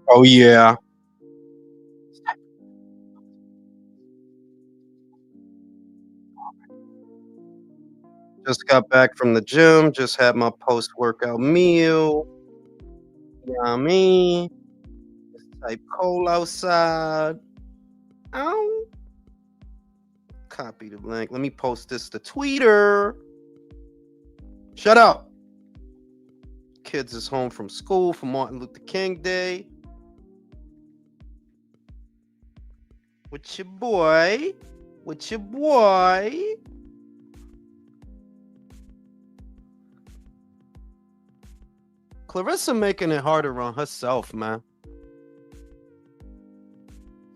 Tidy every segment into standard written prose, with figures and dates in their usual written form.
Oh yeah. Just got back from the gym, just had my post-workout meal. You know what I mean? It's type cold outside. Ow. Copy the link. Let me post this to Twitter. Shut up. Kids is home from school for Martin Luther King Day. With your boy. With your boy. Clarissa making it harder on herself, man.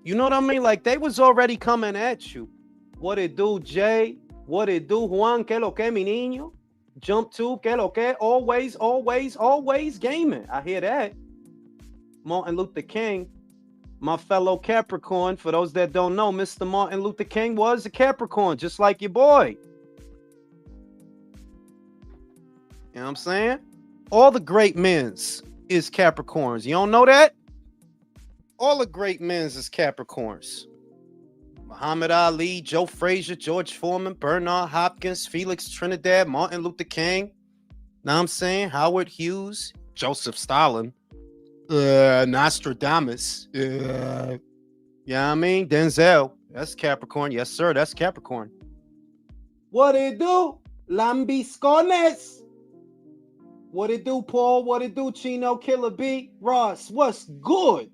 You know what I mean? Like they was already coming at you. What it do, Jay? What it do, Juan? Que lo que, mi niño? Jump to, que lo que? Always, always, always gaming. I hear that. Martin Luther King, my fellow Capricorn. For those that don't know, Mr. Martin Luther King was a Capricorn, just like your boy. You know what I'm saying? All the great men's is Capricorns. You don't know that? All the great men's is Capricorns. Muhammad Ali, Joe Frazier, George Foreman, Bernard Hopkins, Felix Trinidad, Martin Luther King. Know what I'm saying? Howard Hughes, Joseph Stalin, Nostradamus. Yeah, I mean? Denzel. That's Capricorn. Yes, sir. That's Capricorn. What it do? Lambiscones. What it do, Paul? What it do, Chino, Killer B? Ross, what's good?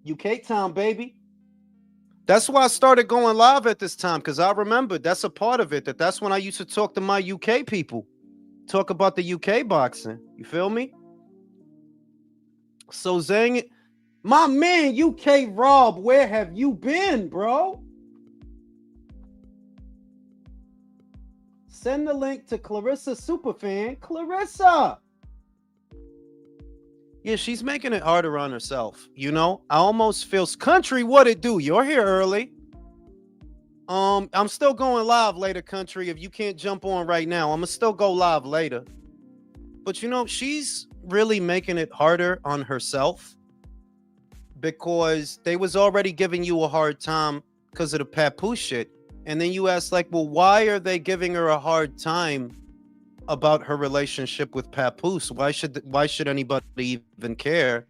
UK time, baby. That's why I started going live at this time, because I remember that's a part of it. That's when I used to talk to my UK people, talk about the UK boxing. You feel me? So Zang, my man UK Rob, where have you been, bro? Send the link to Clarissa Superfan. Clarissa! Yeah, she's making it harder on herself. You know, I almost feel country. What it do? You're here early. I'm still going live later, country. If you can't jump on right now, I'm gonna still go live later. But you know, she's really making it harder on herself because they was already giving you a hard time because of the Papoose shit. And then you ask, like, well, why are they giving her a hard time about her relationship with Papoose? Why should anybody even care?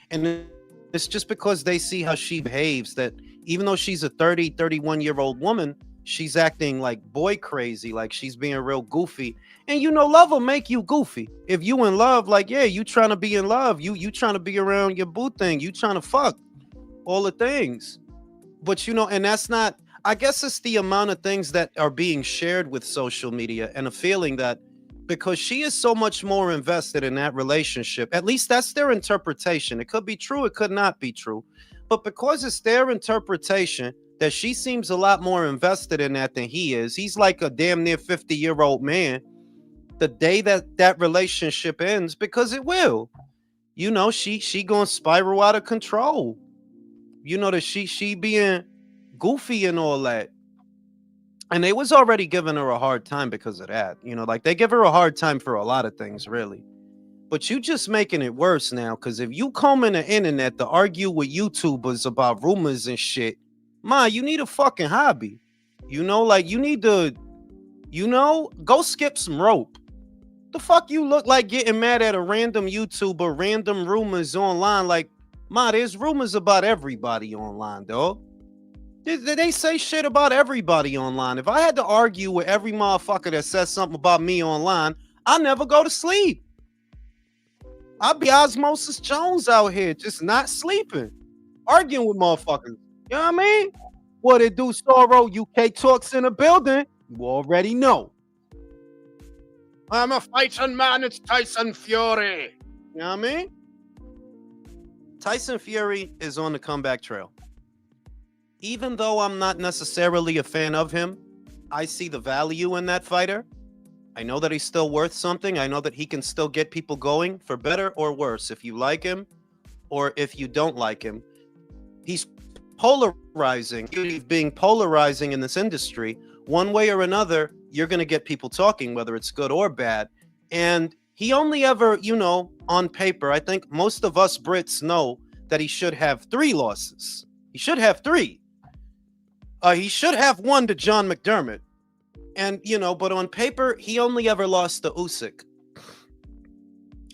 And it's just because they see how she behaves, that even though she's a 31-year-old woman, she's acting like boy crazy, like she's being real goofy. And you know, love will make you goofy. If you in love, like, yeah, you trying to be in love, you trying to be around your boo thing, you trying to fuck all the things. But you know, and that's not, I guess it's the amount of things that are being shared with social media and a feeling that because she is so much more invested in that relationship, at least that's their interpretation. It could be true, it could not be true. But because it's their interpretation that she seems a lot more invested in that than he is, he's like a damn near 50-year-old man. The day that relationship ends, because it will, you know, she gonna spiral out of control. You know, that she being goofy and all that. And they was already giving her a hard time because of that. You know, like they give her a hard time for a lot of things, really. But you just making it worse now, because if you combing the internet to argue with YouTubers about rumors and shit, ma, you need a fucking hobby. You know, like you need to, you know, go skip some rope. The fuck you look like getting mad at a random YouTuber, random rumors online? Like, ma, there's rumors about everybody online, dog. They say shit about everybody online. If I had to argue with every motherfucker that says something about me online, I never go to sleep. I'd be Osmosis Jones out here, just not sleeping, arguing with motherfuckers. You know what I mean? What it do, Sorrow? UK Talks in the building. You already know. I'm a fighting man. It's Tyson Fury. You know what I mean? Tyson Fury is on the comeback trail. Even though I'm not necessarily a fan of him, I see the value in that fighter. I know that he's still worth something. I know that he can still get people going, for better or worse. If you like him or if you don't like him, he's polarizing. He's being polarizing in this industry. One way or another, you're going to get people talking, whether it's good or bad. And he only ever, you know, on paper, I think most of us Brits know that he should have 3 losses. He should have 3. He should have 1 to John McDermott. And, but on paper, he only ever lost to Usyk.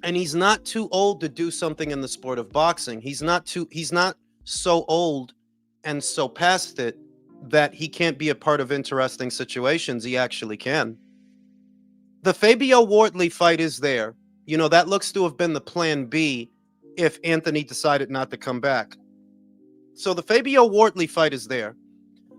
And he's not too old to do something in the sport of boxing. He's not so old and so past it that he can't be a part of interesting situations. He actually can. The Fabio Wortley fight is there. That looks to have been the plan B if Anthony decided not to come back. So the Fabio Wortley fight is there.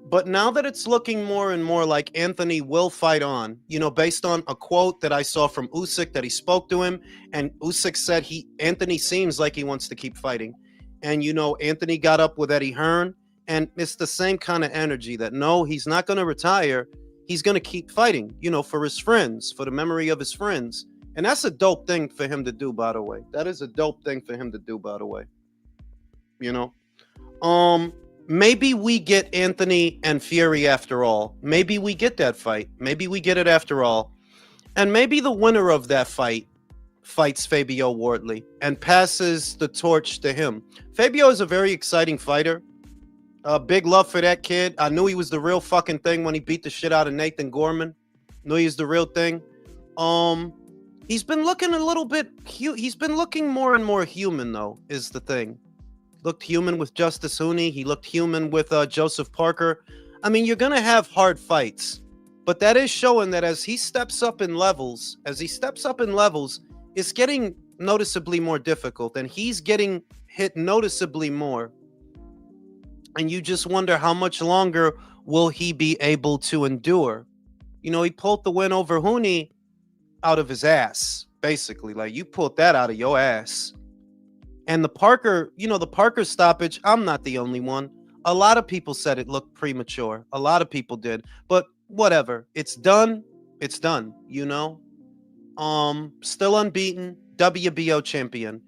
But now that it's looking more and more like Anthony will fight on, based on a quote that I saw from Usyk that he spoke to him, and Usyk said Anthony seems like he wants to keep fighting. And, Anthony got up with Eddie Hearn, and it's the same kind of energy that, no, he's not going to retire. He's going to keep fighting, for his friends, for the memory of his friends. And that's a dope thing for him to do, by the way. That is a dope thing for him to do, by the way. Maybe we get Anthony and Fury after all. Maybe we get that fight. Maybe we get it after all. And maybe the winner of that fight fights Fabio Wortley and passes the torch to him. Fabio is a very exciting fighter. Big love for that kid. I knew he was the real fucking thing when he beat the shit out of Nathan Gorman. Knew he was the real thing. He's been looking a little bit... He's been looking more and more human, though, is the thing. Looked human with Justice Hooney. He looked human with Joseph Parker. I mean, you're going to have hard fights. But that is showing that as he steps up in levels, it's getting noticeably more difficult. And he's getting hit noticeably more. And you just wonder how much longer will he be able to endure. He pulled the win over Hooney out of his ass, basically. Like, you pulled that out of your ass. And the Parker stoppage, I'm not the only one. A lot of people said it looked premature. A lot of people did. But whatever. It's done. It's done, Still unbeaten, WBO champion.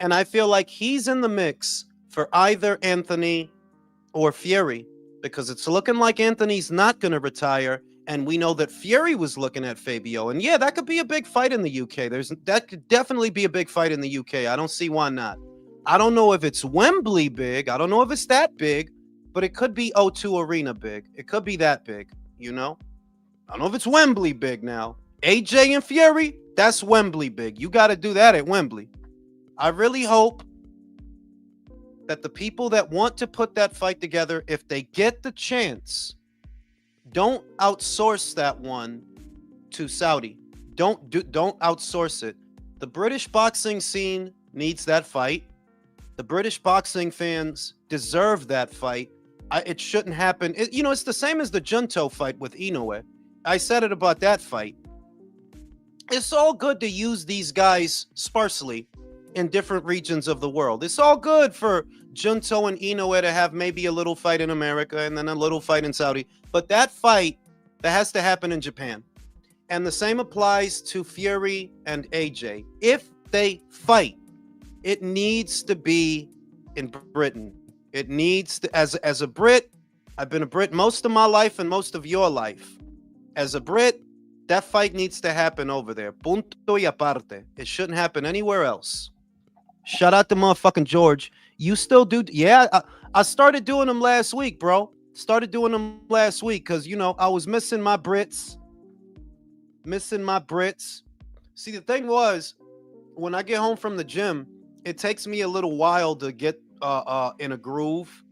And I feel like he's in the mix for either Anthony or Fury, because it's looking like Anthony's not going to retire. And we know that Fury was looking at Fabio. And yeah, that could be a big fight in the UK. That could definitely be a big fight in the UK. I don't see why not. I don't know if it's Wembley big. I don't know if it's that big, but it could be O2 Arena big. It could be that big, I don't know if it's Wembley big now. AJ and Fury, that's Wembley big. You got to do that at Wembley. I really hope that the people that want to put that fight together, if they get the chance, don't outsource that one to Saudi. Don't outsource it. The British boxing scene needs that fight. The British boxing fans deserve that fight. It shouldn't happen. It's the same as the Junto fight with Inoue. I said it about that fight. It's all good to use these guys sparsely in different regions of the world. It's all good for Junto and Inoue to have maybe a little fight in America and then a little fight in Saudi. But that fight, that has to happen in Japan. And the same applies to Fury and AJ. If they fight, it needs to be in Britain. It needs to, as a Brit, I've been a Brit most of my life and most of your life. As a Brit, that fight needs to happen over there. Punto y aparte. It shouldn't happen anywhere else. Shout out to motherfucking George. You still do? Yeah, I started doing them last week, bro. Started doing them last week because, I was missing my Brits. See, the thing was, when I get home from the gym, it takes me a little while to get in a groove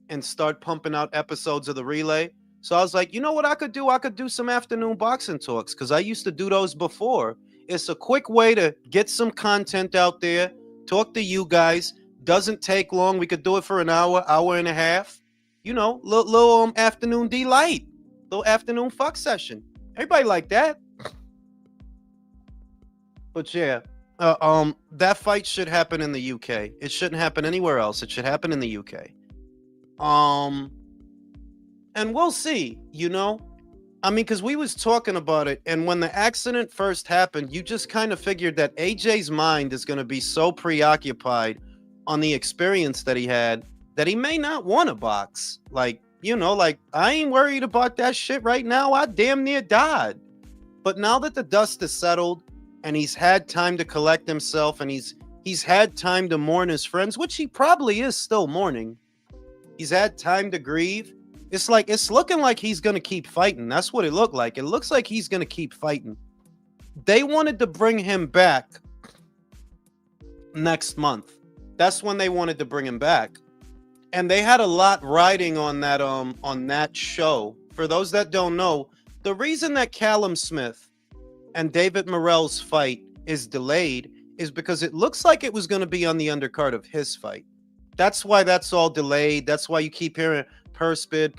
and start pumping out episodes of the Relay. So I was like, you know what I could do? I could do some afternoon boxing talks because I used to do those before. It's a quick way to get some content out there, talk to you guys. Doesn't take long. We could do it for an hour, hour and a half. Little afternoon delight, little afternoon fuck session. Everybody like that. But yeah, that fight should happen in the UK. It shouldn't happen anywhere else. It should happen in the UK. And we'll see, because we was talking about it, and when the accident first happened, you just kind of figured that AJ's mind is going to be so preoccupied on the experience that he had that he may not want to box. Like, I ain't worried about that shit right now. I damn near died. But now that the dust is settled and he's had time to collect himself and he's He's had time to mourn his friends, which he probably is still mourning. He's had time to grieve. It's looking like he's gonna keep fighting. That's what it looked like. It looks like he's gonna keep fighting. They wanted to bring him back next month. That's when they wanted to bring him back. And they had a lot riding on that show. For those that don't know, the reason that Callum Smith and David Morrell's fight is delayed is because it looks like it was going to be on the undercard of his fight. That's why that's all delayed. That's why you keep hearing purse bid.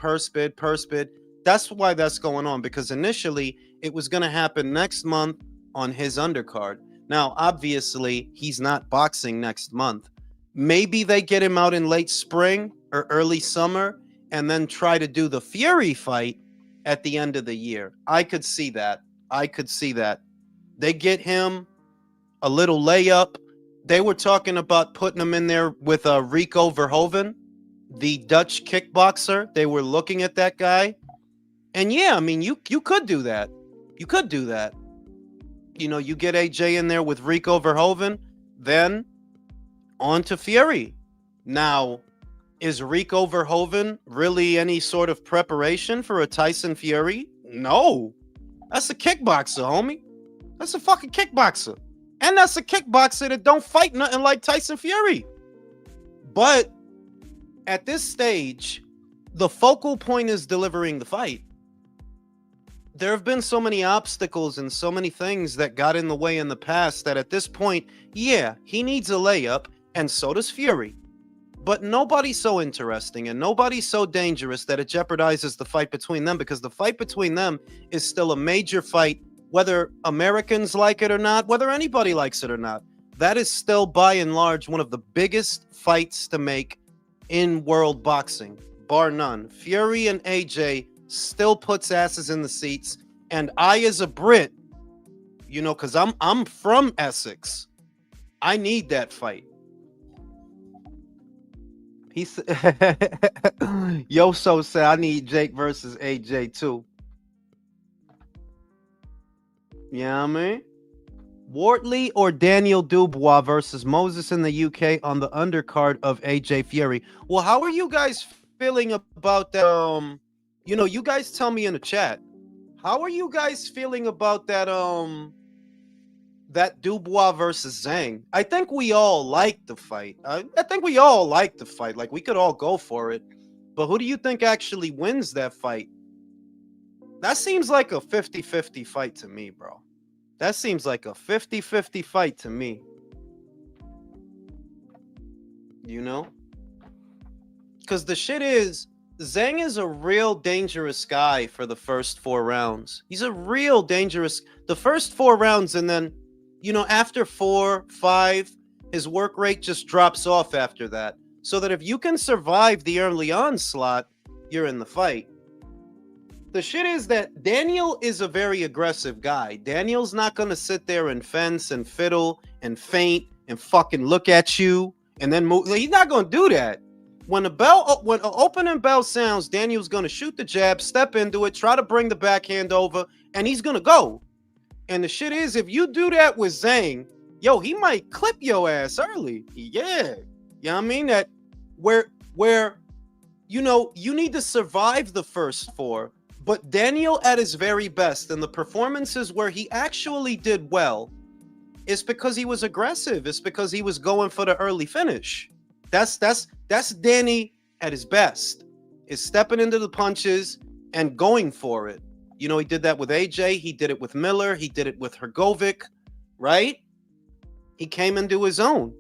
That's why that's going on, because initially it was going to happen next month on his undercard. Now, obviously, he's not boxing next month. Maybe they get him out in late spring or early summer and then try to do the Fury fight at the end of the year. I could see that. They get him a little layup. They were talking about putting him in there with Rico Verhoeven, the Dutch kickboxer. They were looking at that guy. And yeah, I mean, you could do that. You could do that. You know, you get AJ in there with Rico Verhoeven, then on to Fury. Now, is Rico Verhoeven really any sort of preparation for a Tyson Fury? No. That's a kickboxer, homie. That's a fucking kickboxer. And that's a kickboxer that don't fight nothing like Tyson Fury. But at this stage, the focal point is delivering the fight. There have been so many obstacles and so many things that got in the way in the past that at this point, yeah, he needs a layup, and so does Fury. But nobody's so interesting and nobody's so dangerous that it jeopardizes the fight between them, because the fight between them is still a major fight, whether Americans like it or not, whether anybody likes it or not. That is still, by and large, one of the biggest fights to make in world boxing, bar none. Fury and AJ still puts asses in the seats, and I, as a Brit, you know, because I'm from Essex, I need that fight. He said, Yoso said, I need Jake versus AJ too. Yeah, I mean, Wortley or Daniel Dubois versus Moses in the UK on the undercard of AJ Fury. Well, how are you guys feeling about that? You know, you guys tell me in the chat. How are you guys feeling about that? That Dubois versus Zhang. I think we all like the fight. I think we all like the fight. Like, we could all go for it. But who do you think actually wins that fight? That seems like a 50-50 fight to me, bro. That seems like a 50-50 fight to me. You know? Because the shit is, Zhang is a real dangerous guy for the first 4 rounds. He's a real dangerous... The first 4 rounds, and then, you know, after 4, 5, his work rate just drops off after that. So that if you can survive the early onslaught, you're in the fight. The shit is that Daniel is a very aggressive guy. Daniel's not going to sit there and fence and fiddle and feint and fucking look at you and then move. He's not going to do that. When an opening bell sounds, Daniel's going to shoot the jab, step into it, try to bring the backhand over, and he's going to go. And the shit is, if you do that with Zhang, yo, he might clip your ass early. Yeah. You know what I mean? That where, you know, you need to survive the first 4. But Daniel at his very best, and the performances where he actually did well, is because he was aggressive. It's because he was going for the early finish. That's Danny at his best, is stepping into the punches and going for it. You know, he did that with AJ. He did it with Miller. He did it with Hrgovic, right? He came into his own.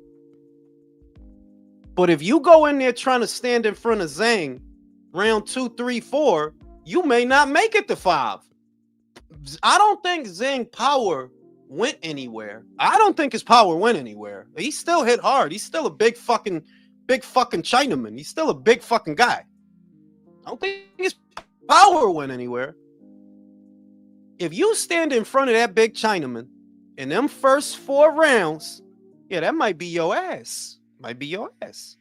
But if you go in there trying to stand in front of Zhang, round 2, 3, 4, you may not make it to 5. I don't think Zhang power went anywhere. I don't think his power went anywhere. He still hit hard. He's still a big fucking Chinaman. He's still a big fucking guy. I don't think his power went anywhere. If you stand in front of that big Chinaman in them first 4 rounds, yeah, that might be your ass. Might be your ass.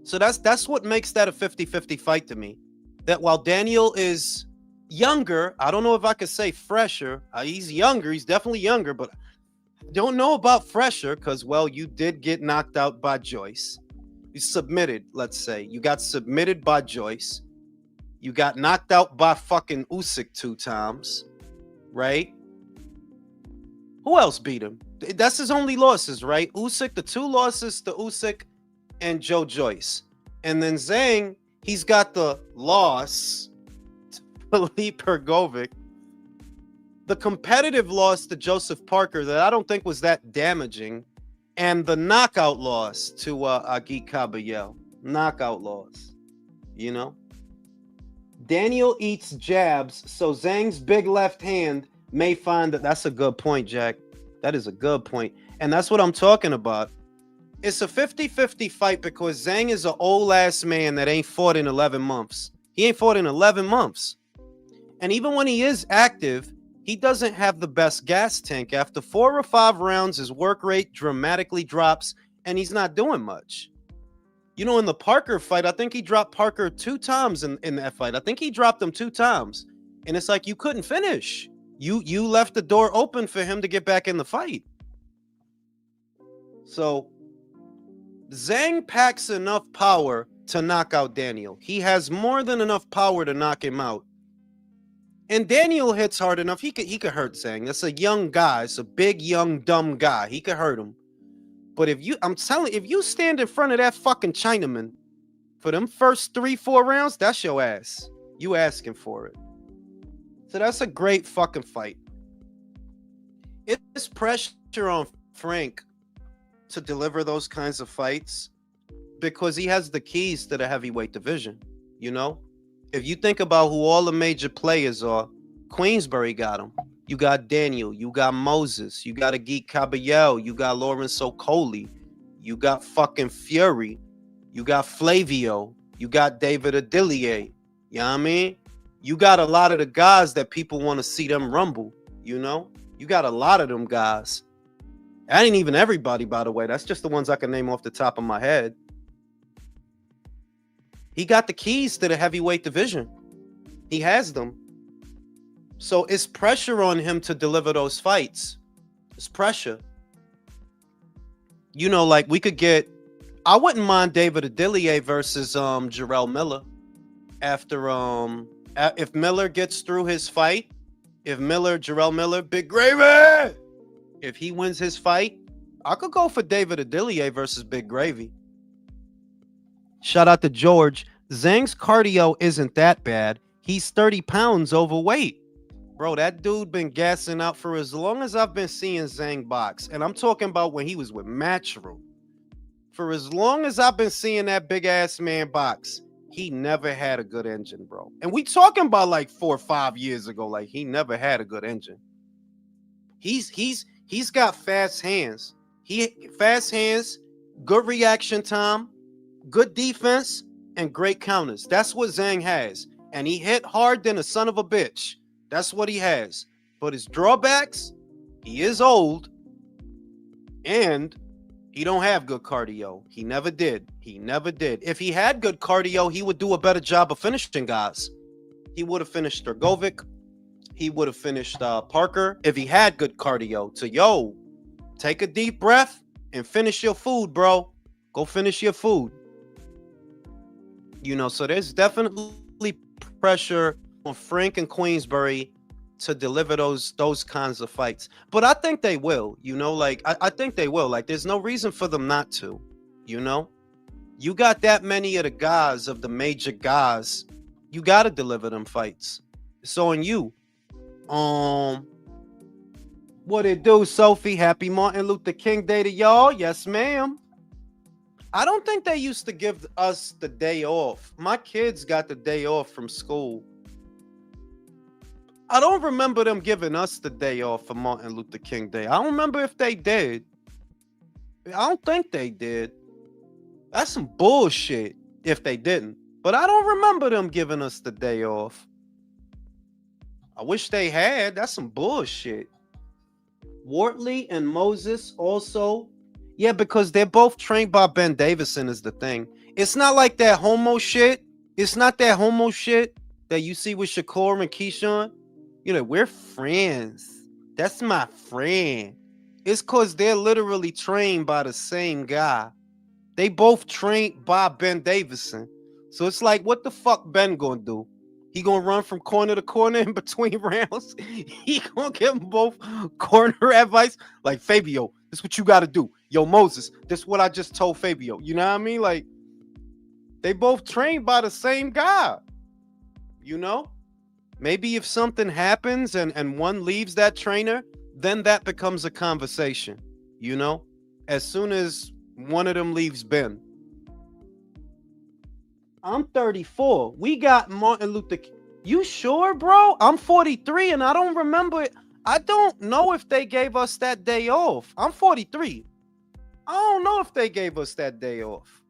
So that's what makes that a 50-50 fight to me. That while Daniel is younger, I don't know if I could say fresher. He's younger. He's definitely younger, but Don't know about fresher because, well, you did get knocked out by Joyce. You submitted, let's say. You got submitted by Joyce. You got knocked out by fucking Usyk 2 times, right? Who else beat him? That's his only losses, right? Usyk, the 2 losses to Usyk and Joe Joyce. And then Zhang, he's got the loss to Filip Hrgovic, the competitive loss to Joseph Parker that I don't think was that damaging, and the knockout loss to Agit Kabayel. Knockout loss, you know? Daniel eats jabs, so Zhang's big left hand may find that. That's a good point, Jack. That is a good point. And that's what I'm talking about. It's a 50-50 fight because Zhang is an old ass man that ain't fought in 11 months. He ain't fought in 11 months. And even when he is active, he doesn't have the best gas tank. After 4 or 5 rounds, his work rate dramatically drops and he's not doing much. You know, in the Parker fight, I think he dropped Parker 2 times in that fight. I think he dropped him 2 times. And it's like you couldn't finish. You left the door open for him to get back in the fight. So Zhang packs enough power to knock out Daniel. He has more than enough power to knock him out. And Daniel hits hard enough. He could hurt Zhang. That's a young guy. It's a big, young, dumb guy. He could hurt him. But I'm telling you, if you stand in front of that fucking Chinaman for them first 3-4 rounds, that's your ass. You asking for it. So that's a great fucking fight. It's pressure on Frank to deliver those kinds of fights because he has the keys to the heavyweight division, you know? If you think about who all the major players are, Queensberry got him. You got Daniel, you got Moses, you got Agit Kabayel, you got Lawrence Okoli, you got fucking Fury, you got Flavio, you got David Adilier, you know what I mean? You got a lot of the guys that people want to see them rumble, you know? You got a lot of them guys. That ain't even everybody, by the way. That's just the ones I can name off the top of my head. He got the keys to the heavyweight division. He has them. So it's pressure on him to deliver those fights. It's pressure. You know, like we could get, I wouldn't mind David Adilier versus Jarrell Miller after if Miller gets through his fight, Jarrell Miller, Big Gravy, if he wins his fight, I could go for David Adilier versus Big Gravy. Shout out to George. Zhang's cardio isn't that bad. He's 30 pounds overweight. Bro, that dude been gassing out for as long as I've been seeing Zhang box. And I'm talking about when he was with Matchroom. For as long as I've been seeing that big ass man box, he never had a good engine, bro. And we talking about like 4 or 5 years ago. Like he never had a good engine. He's got fast hands. Fast hands, good reaction time, good defense, and great counters. That's what Zhang has. And he hit hard than a son of a bitch. That's what he has. But his drawbacks, he is old, and he don't have good cardio. He never did. If he had good cardio, he would do a better job of finishing guys. He would have finished Hrgovic. He would have finished Parker if he had good cardio. So, take a deep breath and finish your food, bro. Go finish your food. You know, so there's definitely pressure on Frank and Queensberry to deliver those kinds of fights. But I think they will, you know, like I think they will. Like there's no reason for them not to, you know? You got that many of the guys, of the major guys, you got to deliver them fights. It's on you. What it do, Sophie? Happy Martin Luther King Day to y'all. Yes, ma'am. I don't think they used to give us the day off. My kids got the day off from school. I don't remember them giving us the day off for Martin Luther King Day. I don't remember if they did. I don't think they did. That's some bullshit if they didn't. But I don't remember them giving us the day off. I wish they had. That's some bullshit. Wortley and Moses also. Yeah, because they're both trained by Ben Davison is the thing. It's not like that homo shit. It's not that homo shit that you see with Shakur and Keyshawn. You know, we're friends. That's my friend. It's cause they're literally trained by the same guy. They both trained by Ben Davison. So it's like, what the fuck Ben gonna do? He gonna run from corner to corner in between rounds. He gonna give them both corner advice. Like, Fabio, this is what you gotta do. Yo, Moses, this is what I just told Fabio. You know what I mean? Like, they both trained by the same guy. You know? Maybe if something happens and one leaves that trainer, then that becomes a conversation. You know? As soon as one of them leaves Ben. I'm 34. We got Martin Luther King. You sure, bro? I'm 43 and I don't remember it. I don't know if they gave us that day off. I'm 43. I don't know if they gave us that day off.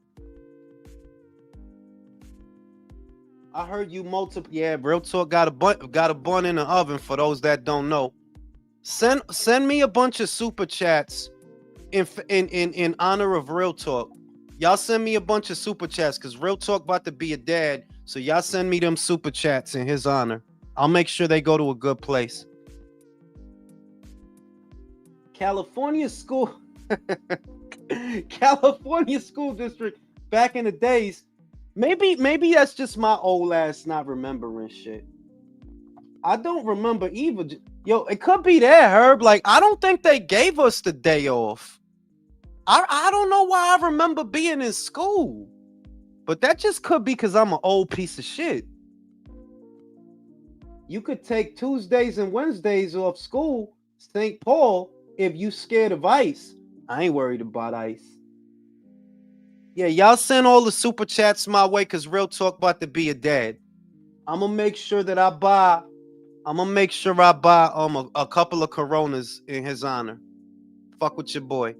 I heard you multiple. Yeah, real talk. Got a bun in the oven. For those that don't know, send me a bunch of super chats in honor of Real Talk. Y'all send me a bunch of super chats because Real Talk about to be a dad. So y'all send me them super chats in his honor. I'll make sure they go to a good place. California school district back in the days. Maybe that's just my old ass not remembering shit. I don't remember either. Yo, it could be that, Herb. Like, I don't think they gave us the day off. I don't know why I remember being in school. But that just could be because I'm an old piece of shit. You could take Tuesdays and Wednesdays off school, St. Paul, if you scared of ice. I ain't worried about ice. Yeah, y'all send all the super chats my way because Real Talk about to be a dad. I'm gonna make sure I buy a couple of Coronas in his honor. Fuck with your boy.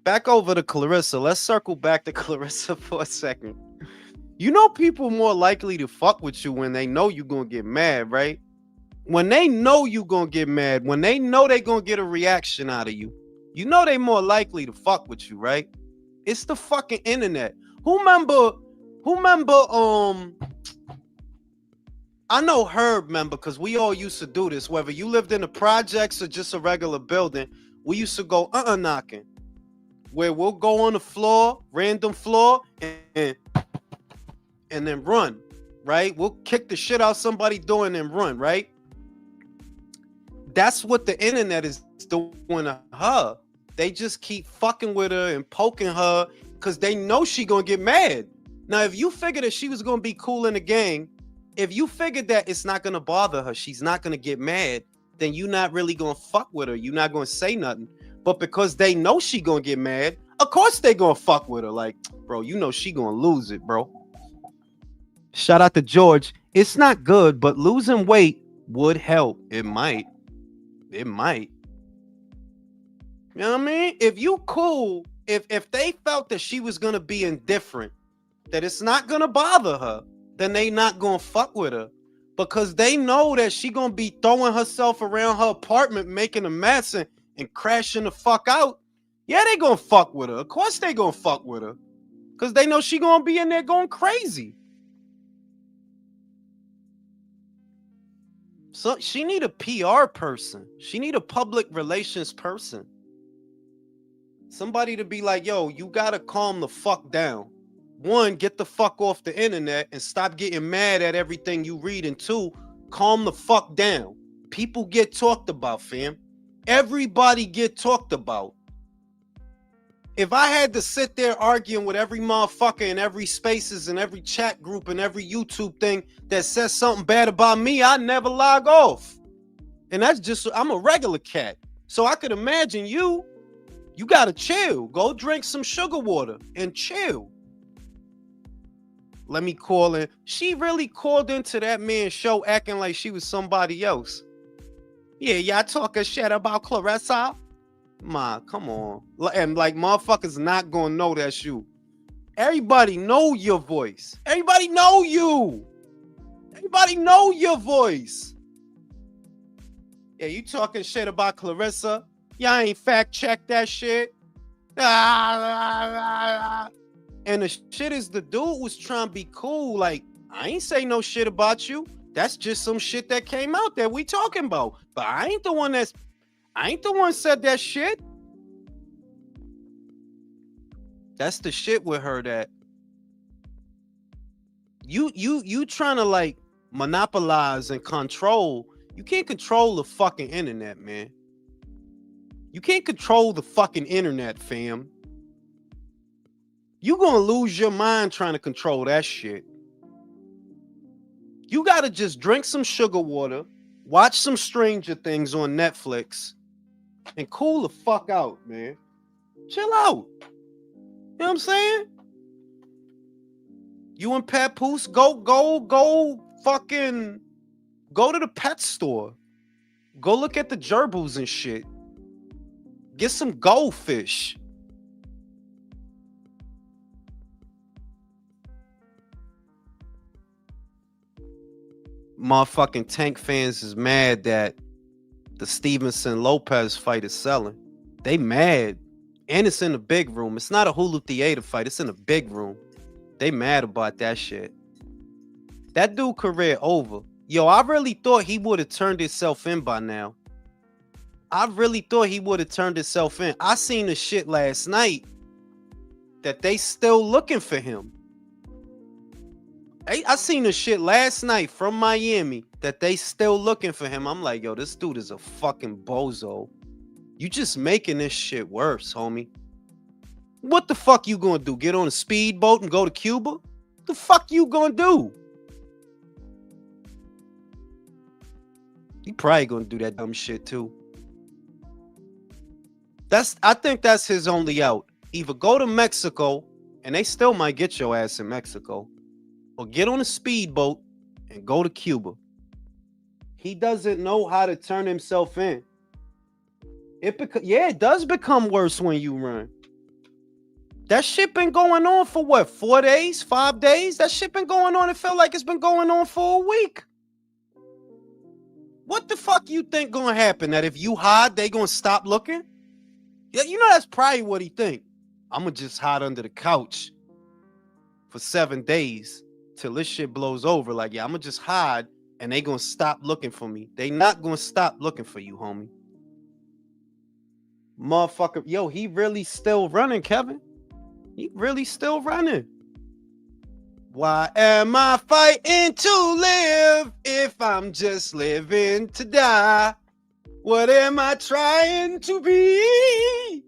Back over to Clarissa. Let's circle back to Clarissa for a second. You know, people more likely to fuck with you when they know you're gonna get mad, right? When they know you're gonna get mad, when they know they're gonna get a reaction out of you, you know they more likely to fuck with you, right? It's the fucking internet. Who remember I know Herb member because we all used to do this, whether you lived in the projects or just a regular building. We used to go knocking, where we'll go on the floor, random floor, and then run, right? We'll kick the shit out somebody doing and run, right? That's what the internet is doing to her. They just keep fucking with her and poking her because they know she gonna get mad. Now, if you figure that she was gonna be cool in the gang, if you figured that it's not gonna bother her, she's not gonna get mad, then you're not really gonna fuck with her. You're not gonna say nothing. But because they know she gonna get mad, of course they gonna fuck with her. Like, bro, you know she gonna lose it, bro. Shout out to George. It's not good, but losing weight would help. It might. It might. You know what I mean? If you cool, if they felt that she was gonna be indifferent, that it's not gonna bother her, then they not gonna fuck with her. Because they know that she gonna be throwing herself around her apartment, making a mess and crashing the fuck out. Yeah, they gonna fuck with her. Of course they gonna fuck with her. Because they know she gonna be in there going crazy. So she need a PR person. She need a public relations person. Somebody to be like, yo, you gotta calm the fuck down. One, get the fuck off the internet and stop getting mad at everything you read. And two, calm the fuck down. People get talked about, fam. Everybody get talked about. If I had to sit there arguing with every motherfucker in every spaces and every chat group and every YouTube thing that says something bad about me, I'd never log off. And that's just, I'm a regular cat. So I could imagine you gotta chill. Go drink some sugar water and chill. Let me call in. She really called into that man's show acting like she was somebody else. Yeah, y'all talking shit about Clarissa? Ma, come on. And like, motherfuckers not gonna know that's you. Everybody know your voice. Everybody know you. Everybody know your voice. Yeah, you talking shit about Clarissa? Y'all ain't fact check that shit. And the shit is, the dude was trying to be cool. Like, I ain't say no shit about you. That's just some shit that came out that we talking about. But I ain't the one that's I ain't the one said that shit. That's the shit with her that you trying to like monopolize and control. You can't control the fucking internet, man. You can't control the fucking internet, fam. You gonna lose your mind trying to control that shit. You gotta just drink some sugar water, watch some Stranger Things on Netflix, and cool the fuck out, man. Chill out. You know what I'm saying? You and Papoose, go fucking go to the pet store. Go look at the gerbils and shit. Get some goldfish. Motherfucking Tank fans is mad that the Stevenson Lopez fight is selling. They mad. And it's in the big room. It's not a Hulu theater fight. It's in the big room. They mad about that shit. That dude career over. Yo, I really thought he would have turned himself in by now. I really thought he would have turned himself in. I seen the shit last night that they still looking for him. I seen the shit last night from Miami that they still looking for him. I'm like, yo, this dude is a fucking bozo. You just making this shit worse, homie. What the fuck you gonna do? Get on a speedboat and go to Cuba? The fuck you gonna do? He probably gonna do that dumb shit too. I think that's his only out. Either go to Mexico, and they still might get your ass in Mexico, or get on a speedboat and go to Cuba. He doesn't know how to turn himself in. It does become worse when you run. That shit been going on for what, 4 days, 5 days? That shit been going on. It felt like it's been going on for a week. What the fuck you think gonna happen? That if you hide, they gonna stop looking? Yeah, you know that's probably what he think. I'm gonna just hide under the couch for 7 days till this shit blows over. Like, yeah, I'm gonna just hide and they gonna stop looking for me. They not gonna stop looking for you, homie. Motherfucker, yo, he really still running, Kevin. He really still running. Why am I fighting to live if I'm just living to die? What am I trying to be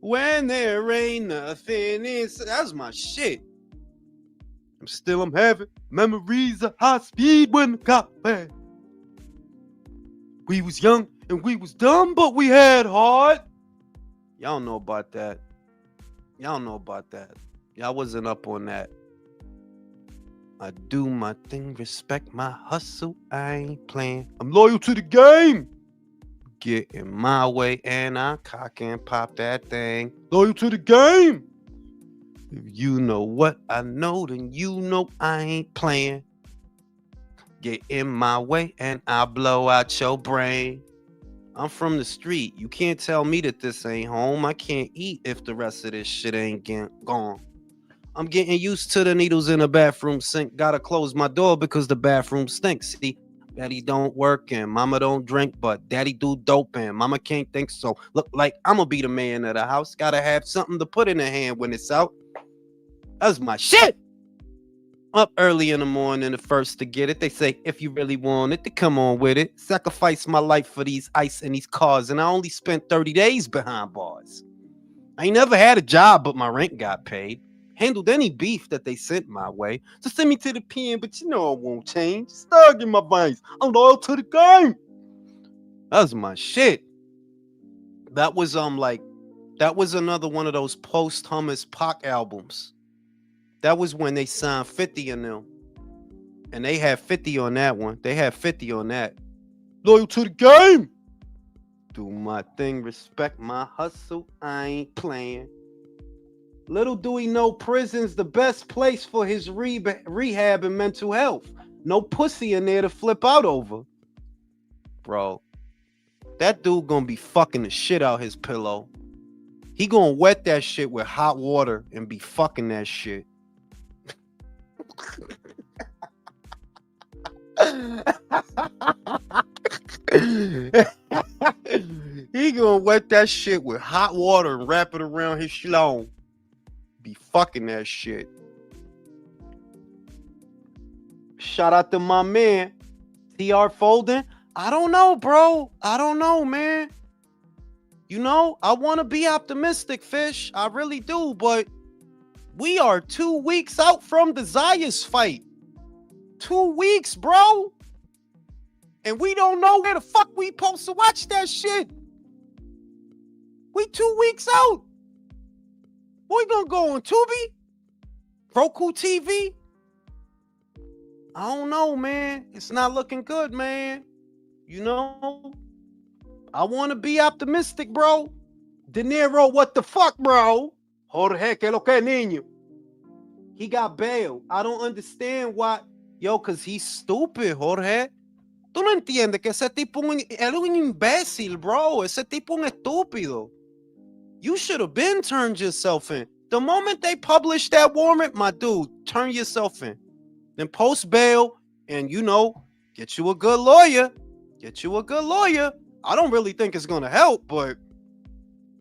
when there ain't nothing inside? That's my shit. I'm having memories of high speed when it got bad. We was young and we was dumb, but we had heart. Y'all know about that. Y'all know about that. Y'all wasn't up on that. I do my thing, respect my hustle. I ain't playing. I'm loyal to the game. Get in my way and I cock and pop that thing. Loyal to the game. If you know what I know, then you know I ain't playing. Get in my way and I blow out your brain. I'm from the street. You can't tell me that this ain't home. I can't eat if the rest of this shit ain't gone. I'm getting used to the needles in the bathroom sink. Gotta close my door because the bathroom stinks. See, daddy don't work and mama don't drink, but daddy do dope and mama can't think so. Look like I'm gonna be the man of the house. Gotta have something to put in the hand when it's out. That's my shit. Up early in the morning, the first to get it. They say, if you really want it, to come on with it. Sacrifice my life for these ice and these cars, and I only spent 30 days behind bars. I ain't never had a job, but my rent got paid. Handled any beef that they sent my way. So send me to the pen, but you know I won't change. Stug in my veins. I'm loyal to the game. That's my shit. That was that was another one of those post-hummus Pac albums. That was when they signed 50 in them. And they had 50 on that one. They had 50 on that. Loyal to the game. Do my thing, respect my hustle. I ain't playing. Little do he know prison's the best place for his rehab and mental health. No pussy in there to flip out over. Bro, that dude gonna be fucking the shit out his pillow. He gonna wet that shit with hot water and be fucking that shit. He gonna wet that shit with hot water and wrap it around his schlong. Be fucking that shit. Shout out to my man, TR Folding. I don't know, bro. I don't know, man. You know, I want to be optimistic, Fish. I really do, but we are 2 weeks out from the Zayas fight. 2 weeks, bro. And we don't know where the fuck we supposed to watch that shit. We 2 weeks out. We gonna go on Tubi? Roku TV? I don't know, man. It's not looking good, man. You know? I want to be optimistic, bro. De Niro, what the fuck, bro? Jorge, que lo que niño? He got bail. I don't understand why. Yo, because he's stupid, Jorge. Tú no entiendes que ese tipo era un imbécil, bro. Ese tipo un estúpido. You should have been turned yourself in. The moment they published that warrant, my dude, turn yourself in. Then post bail and, you know, get you a good lawyer. Get you a good lawyer. I don't really think it's going to help, but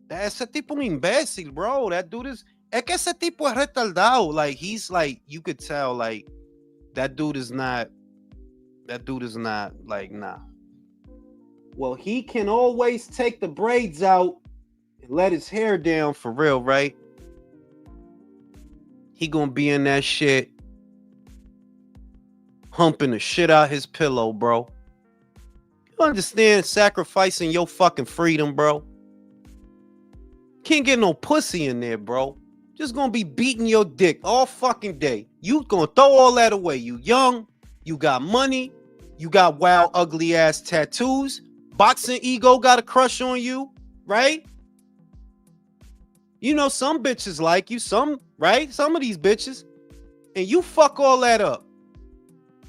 ese tipo un imbécil, bro. That dude is... Es que ese tipo es retardado. Like, he's like, you could tell, like, that dude is not, like, nah. Well, he can always take the braids out and let his hair down for real, right? He gonna be in that shit humping the shit out his pillow, bro. You understand sacrificing your fucking freedom, bro? Can't get no pussy in there, bro. Just gonna be beating your dick all fucking day. You gonna throw all that away. You young, you got money, you got wild, ugly ass tattoos. Boxing ego got a crush on you, right? You know, some bitches like you, some, right? Some of these bitches. And you fuck all that up.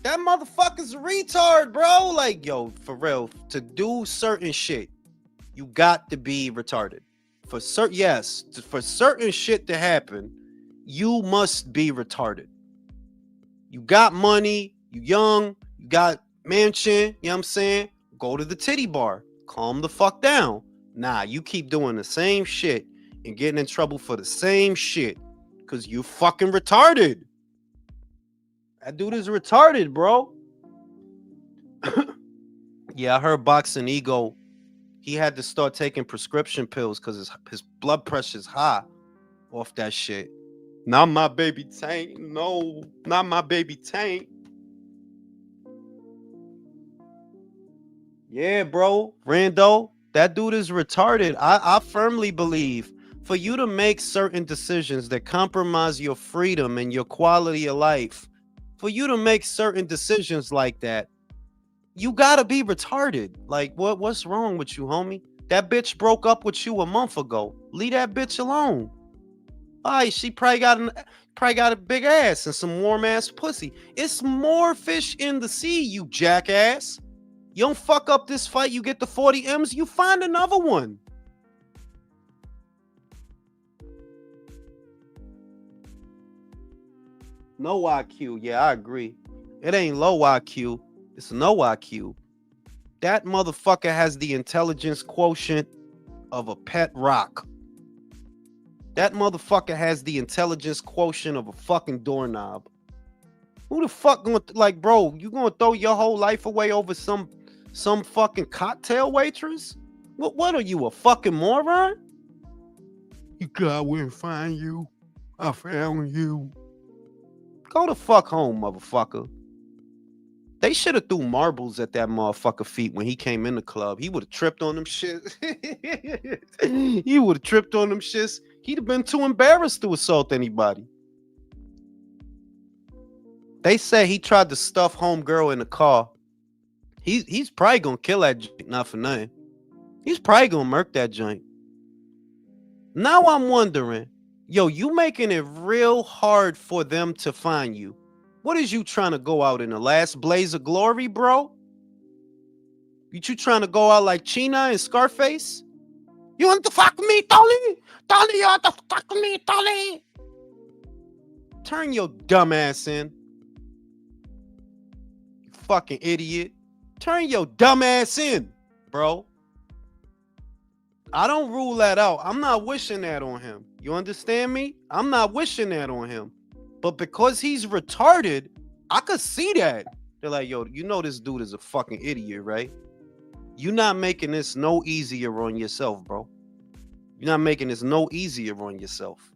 That motherfucker's a retard, bro. Like, yo, for real, to do certain shit, you got to be retarded. For certain, yes, for certain shit to happen, you must be retarded. You got money, you young, you got mansion, you know what I'm saying? Go to the titty bar, calm the fuck down. Nah, you keep doing the same shit and getting in trouble for the same shit because you fucking retarded. That dude is retarded, bro. Yeah, I heard Boxing Ego, he had to start taking prescription pills because his blood pressure's high off that shit. Not my baby Tank. No, not my baby Tank. Yeah, bro. Rando, that dude is retarded. I firmly believe for you to make certain decisions that compromise your freedom and your quality of life, for you to make certain decisions like that, you gotta be retarded. Like, what's wrong with you, homie? That bitch broke up with you a month ago. Leave that bitch alone. All right, she probably got a big ass and some warm ass pussy. It's more fish in the sea, you jackass. You don't fuck up this fight, you get the 40 M's, you find another one. No IQ. Yeah, I agree. It ain't low IQ. It's no IQ. That motherfucker has the intelligence quotient of a pet rock. That motherfucker has the intelligence quotient of a fucking doorknob. Who the fuck gonna, like, bro, you gonna throw your whole life away over some fucking cocktail waitress? What are you, a fucking moron? You God wouldn't find you. I found you. Go the fuck home, motherfucker. They should have threw marbles at that motherfucker feet when he came in the club. He would have tripped on them shit. He would have tripped on them shits. He'd have been too embarrassed to assault anybody. They say he tried to stuff homegirl in the car. He's probably gonna kill that joint, not for nothing. He's probably gonna murk that joint. Now I'm wondering, yo, you making it real hard for them to find you. What is you trying to go out in the last blaze of glory, bro? You trying to go out like China and Scarface? You want to fuck me, Tolly? Tolly, you want to fuck me, Tolly? Turn your dumb ass in. You fucking idiot. Turn your dumb ass in, bro. I don't rule that out. I'm not wishing that on him. You understand me? I'm not wishing that on him. But because he's retarded, I could see that. They're like, yo, you know this dude is a fucking idiot, right? You're not making this no easier on yourself, bro. You're not making this no easier on yourself.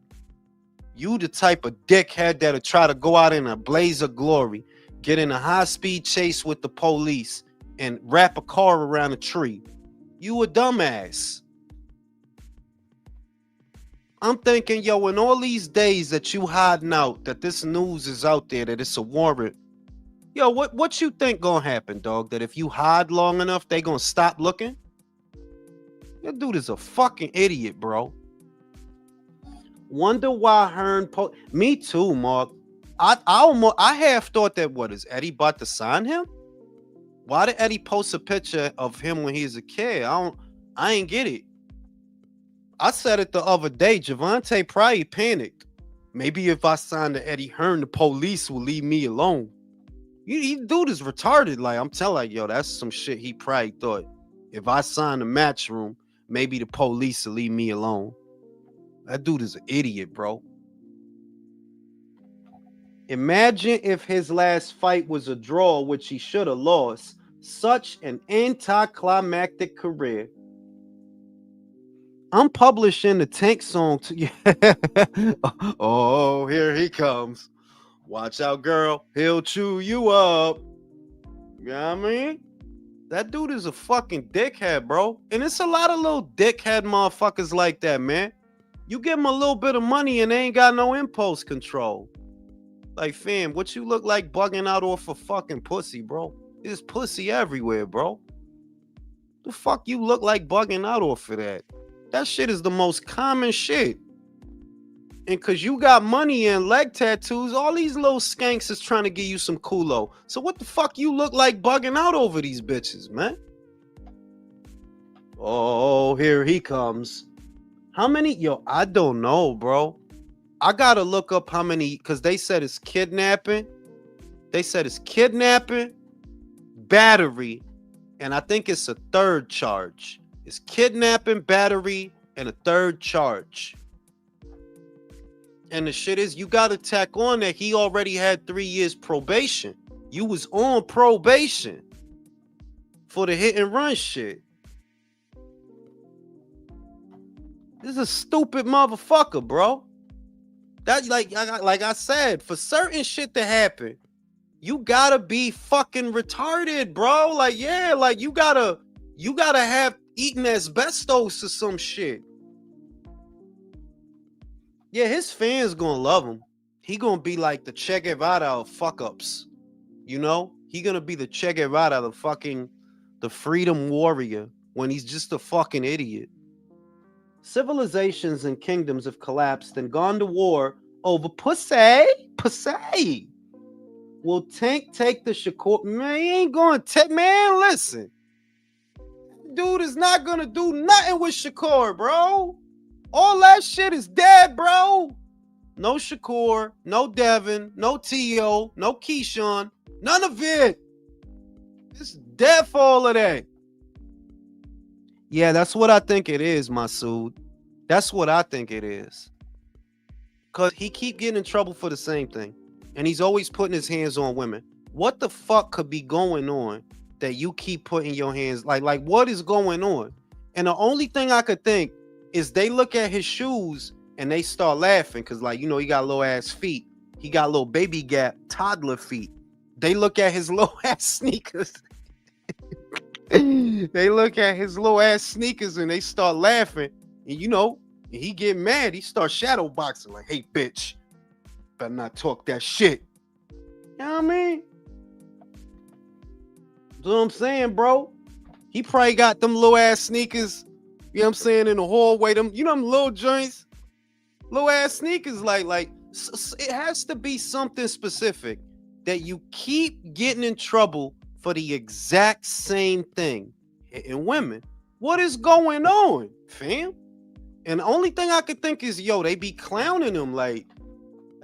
You the type of dickhead that'll try to go out in a blaze of glory, get in a high-speed chase with the police, and wrap a car around a tree. You a dumbass. I'm thinking, yo, in all these days that you hiding out, that this news is out there, that it's a warrant. Yo, what you think gonna happen, dog? That if you hide long enough, they gonna stop looking? That dude is a fucking idiot, bro. Wonder why Hearn me too, Mark. I half thought that what is Eddie about to sign him? Why did Eddie post a picture of him when he was a kid? I ain't get it. I said it the other day. Javante probably panicked. Maybe if I signed to Eddie Hearn, the police will leave me alone. You dude is retarded. Like, I'm telling you, yo, that's some shit he probably thought. If I sign the Matchroom, maybe the police will leave me alone. That dude is an idiot, bro. Imagine if his last fight was a draw, which he should have lost. Such an anticlimactic career. I'm publishing the Tank song to you. Oh, here he comes. Watch out, girl. He'll chew you up. You know what I mean? That dude is a fucking dickhead, bro. And it's a lot of little dickhead motherfuckers like that, man. You give them a little bit of money and they ain't got no impulse control. Like, fam, what you look like bugging out off of fucking pussy, bro? There's pussy everywhere, bro. The fuck you look like bugging out off of that? That shit is the most common shit. And cause you got money and leg tattoos, all these little skanks is trying to give you some culo. So what the fuck you look like bugging out over these bitches, man? Oh, here he comes. How many? Yo, I don't know, bro. I gotta look up how many, because they said it's kidnapping. They said it's kidnapping, battery, and I think it's a third charge. It's kidnapping, battery, and a third charge. And the shit is, you gotta tack on that he already had 3 years probation. You was on probation for the hit and run shit. This is a stupid motherfucker, bro. That like I said, for certain shit to happen, you gotta be fucking retarded, bro. Like, yeah, like you gotta have eaten asbestos or some shit. Yeah, his fans gonna love him. He gonna be like the Che Guevara of fuck-ups. You know? He gonna be the Che Guevara, the freedom warrior, when he's just a fucking idiot. Civilizations and kingdoms have collapsed and gone to war over pussy. Pussy. Will Tank take the Shakur? Man, he ain't gonna take, man, listen. Dude is not gonna do nothing with Shakur, bro. All that shit is dead, bro. No Shakur, no Devin, no T.O., no Keyshawn, none of it. It's dead for all of that. Yeah, that's what I think it is, Masood. That's what I think it is. Because he keep getting in trouble for the same thing. And he's always putting his hands on women. What the fuck could be going on that you keep putting your hands, like what is going on? And the only thing I could think is they look at his shoes and they start laughing because, like, you know, he got little ass feet. He got little baby gap toddler feet. They look at his little ass sneakers. They look at his little ass sneakers and they start laughing. And, you know, he get mad. He starts shadow boxing like, hey, bitch, better not talk that shit. You know what I mean? That's what I'm saying, bro. He probably got them little ass sneakers, you know what I'm saying, in the hallway. Them, you know, them little joints, little ass sneakers. Like, it has to be something specific that you keep getting in trouble for the exact same thing. And women, what is going on, fam? And the only thing I could think is, yo, they be clowning him like,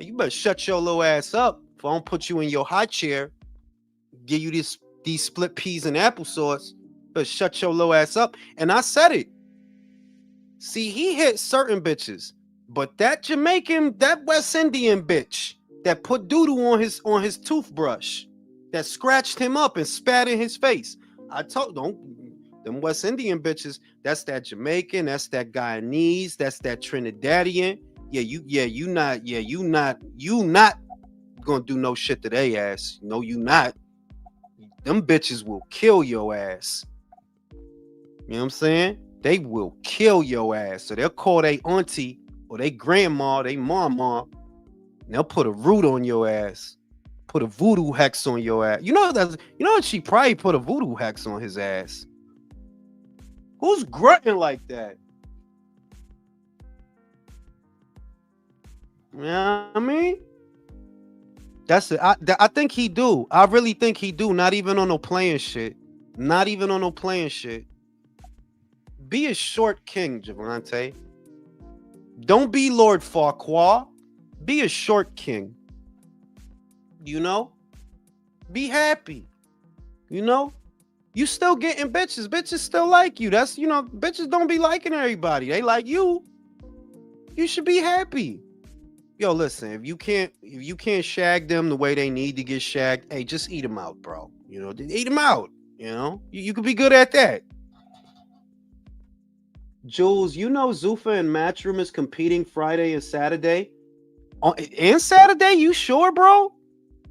you better shut your little ass up if I don't put you in your high chair, give you these split peas and applesauce. But shut your little ass up. And I said it. See, he hit certain bitches, but that Jamaican, that West Indian bitch that put doodoo on his toothbrush, that scratched him up and spat in his face. I told don't them West Indian bitches. That's that Jamaican. That's that Guyanese. That's that Trinidadian. You not gonna do no shit to they ass. No, you not. Them bitches will kill your ass. You know what I'm saying? They will kill your ass. So they'll call they auntie or they grandma, they mama, and they'll put a root on your ass. Put a voodoo hex on your ass. You know she probably put a voodoo hex on his ass. Who's grunting like that? You know what I mean? That's it. I think he do. I really think he do. Not even on no playing shit. Not even on no playing shit. Be a short king, Javante. Don't be Lord Farquaad. Be a short king. You know? Be happy. You know? You still getting bitches. Bitches still like you. That's, you know, bitches don't be liking everybody. They like you. You should be happy. Yo, listen, if you can't shag them the way they need to get shagged, hey, just eat them out, bro. You know, eat them out. You know, you could be good at that. Jules, you know Zuffa and Matchroom is competing Friday and Saturday. And Saturday, you sure, bro?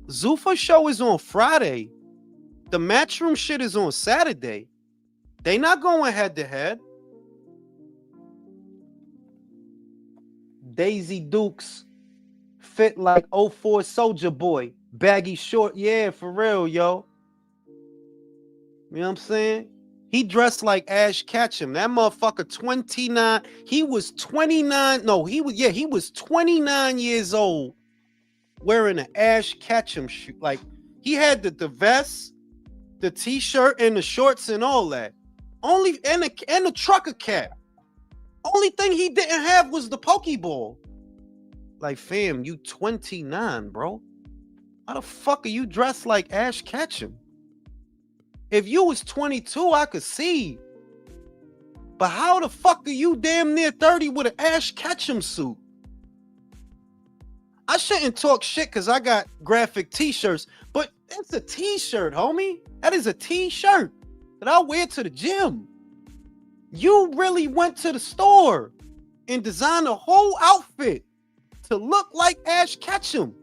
Zuffa show is on Friday. The Matchroom shit is on Saturday. They not going head to head. Daisy Dukes fit like 04 Soldier Boy. Baggy short. Yeah, for real, yo. You know what I'm saying? He dressed like Ash Ketchum. That motherfucker 29. He was 29. No, he was 29 years old wearing an Ash Ketchum shoe. Like, he had the vest, the t-shirt, and the shorts and all that. Only and the trucker cap. Only thing he didn't have was the Pokeball. Like, fam, you 29, bro. How the fuck are you dressed like Ash Ketchum? If you was 22, I could see. But how the fuck are you damn near 30 with an Ash Ketchum suit? I shouldn't talk shit because I got graphic t-shirts, but it's a t-shirt, homie. That is a t-shirt that I wear to the gym. You really went to the store and designed a whole outfit to look like Ash Ketchum.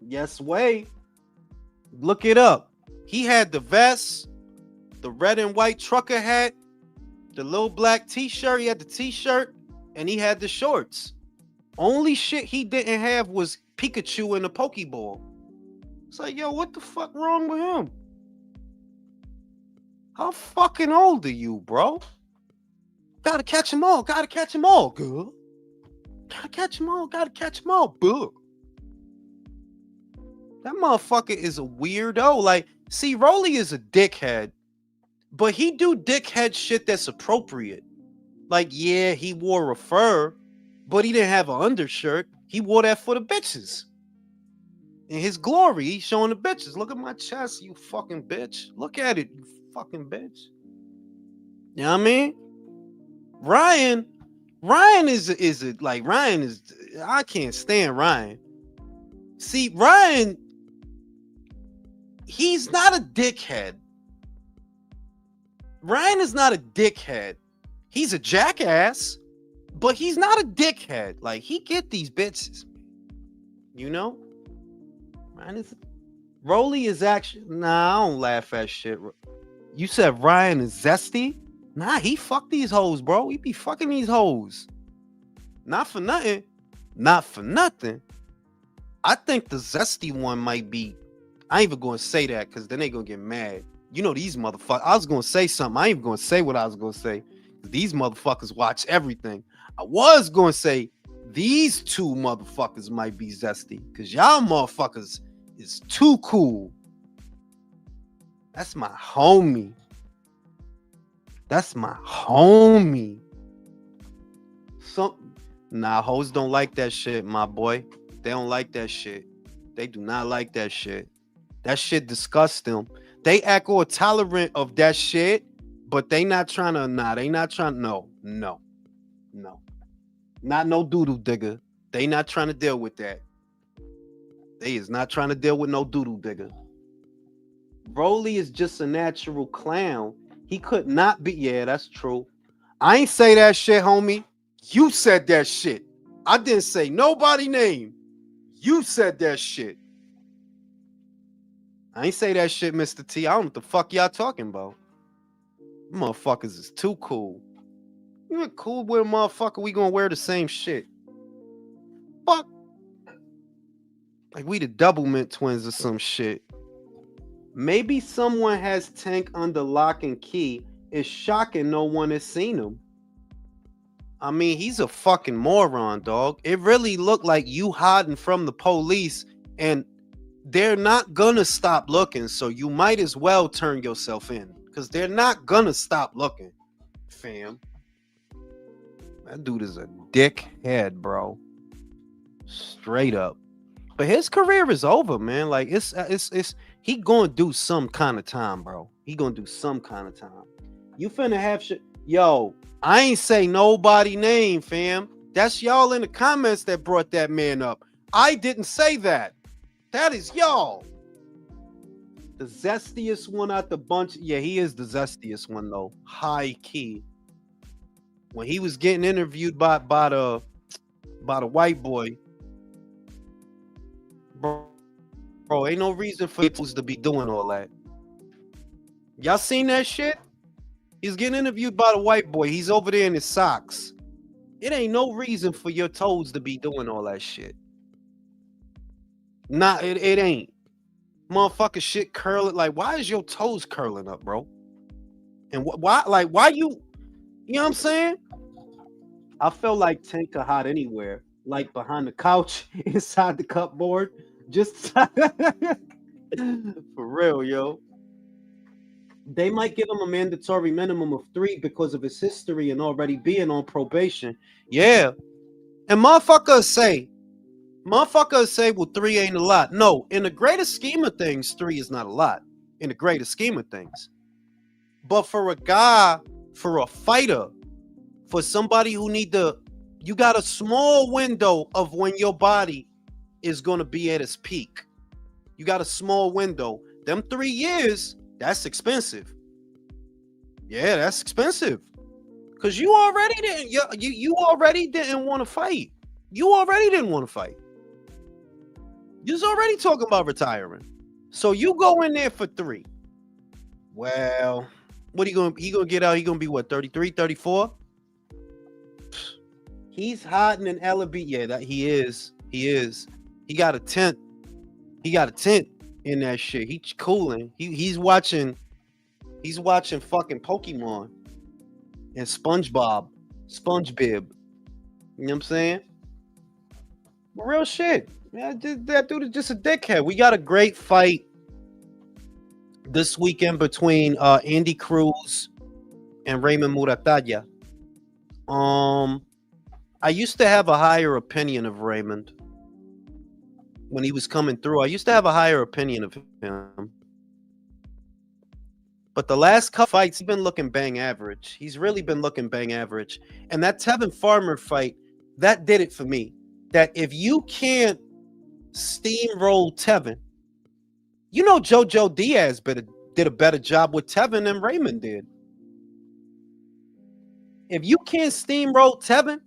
Yes, way. Look it up. He had the vest, the red and white trucker hat, the little black t-shirt. He had the t-shirt and he had the shorts. Only shit he didn't have was Pikachu and the Pokeball. It's like, yo, what the fuck wrong with him? How fucking old are you, bro? Gotta catch them all. Gotta catch them all, girl. Gotta catch them all. Gotta catch them all, boo. That motherfucker is a weirdo. Like, see, Rolly is a dickhead, but he do dickhead shit that's appropriate. Like, yeah, he wore a fur, but he didn't have an undershirt. He wore that for the bitches. In his glory, he's showing the bitches. Look at my chest, you fucking bitch. Look at it, you fucking bitch. You know what I mean? Ryan is like, Ryan is, I can't stand Ryan. See, Ryan, he's not a dickhead. Ryan is not a dickhead. He's a jackass, but he's not a dickhead. Like, he get these bitches. You know? Ryan is... Rolly is actually... Nah, I don't laugh at shit. You said Ryan is zesty? Nah, he fuck these hoes, bro. He be fucking these hoes. Not for nothing. Not for nothing. I think the zesty one might be... I ain't even going to say that because then they going to get mad. You know these motherfuckers. I was going to say something. I ain't even going to say what I was going to say. These motherfuckers watch everything. I was going to say these two motherfuckers might be zesty because y'all motherfuckers is too cool. That's my homie. That's my homie. Nah, hoes don't like that shit, my boy. They don't like that shit. They do not like that shit. That shit disgusts them. They act all tolerant of that shit, but they not trying to. Nah, they not trying. No, no, no, not no doodle digger. They not trying to deal with that. They is not trying to deal with no doodle digger. Broly is just a natural clown. He could not be. Yeah, that's true. I ain't say that shit, homie. You said that shit. I didn't say nobody name. You said that shit. I ain't say that shit, Mr. T. I don't know what the fuck y'all talking about. Motherfuckers is too cool. You ain't cool with a motherfucker, we gonna wear the same shit. Fuck. Like we the double mint twins or some shit. Maybe someone has Tank under lock and key. It's shocking no one has seen him. I mean, he's a fucking moron, dog. It really looked like you hiding from the police, and they're not gonna stop looking, so you might as well turn yourself in, because they're not gonna stop looking, fam. That dude is a dickhead, bro. Straight up. But his career is over, man. Like, it's he gonna do some kind of time, bro. He gonna do some kind of time. You finna have shit. Yo, I ain't say nobody name, fam. That's y'all in the comments that brought that man up. I didn't say that. That is y'all. The zestiest one out the bunch. Yeah, he is the zestiest one though. High key. When he was getting interviewed by the white boy, bro, ain't no reason for you to be doing all that. Y'all seen that shit? He's getting interviewed by the white boy. He's over there in his socks. It ain't no reason for your toes to be doing all that shit. Nah, it ain't. Motherfucker shit curling. Like, why is your toes curling up, bro? And why you know what I'm saying? I felt like Tank could hide anywhere. Like behind the couch, inside the cupboard. Just for real, yo. They might give him a mandatory minimum of 3 because of his history and already being on probation. Yeah. And motherfuckers say, well, 3 ain't a lot. No, in the greater scheme of things, 3 is not a lot. In the greater scheme of things. But for a guy, for a fighter, for somebody who you got a small window of when your body is going to be at its peak. You got a small window. Them 3 years, that's expensive. Yeah, that's expensive. Because you already didn't. You already didn't want to fight. You already didn't want to fight. You was already talking about retiring. So you go in there for 3. Well, what he gonna get out? He gonna be what, 33, 34? He's hiding in Ellaby. Yeah, that he is. He is. He got a tent. He got a tent in that shit. He's cooling. He's watching fucking Pokemon and SpongeBob. You know what I'm saying? Real shit. Yeah, that dude is just a dickhead. We got a great fight this weekend between Andy Cruz and Raymond Muratalla. I used to have a higher opinion of Raymond when he was coming through. I used to have a higher opinion of him. But the last couple fights, he's been looking bang average. He's really been looking bang average. And that Tevin Farmer fight, that did it for me. That if you can't steamroll Tevin, you know JoJo Diaz did a better job with Tevin than Raymond did. If you can't steamroll Tevin,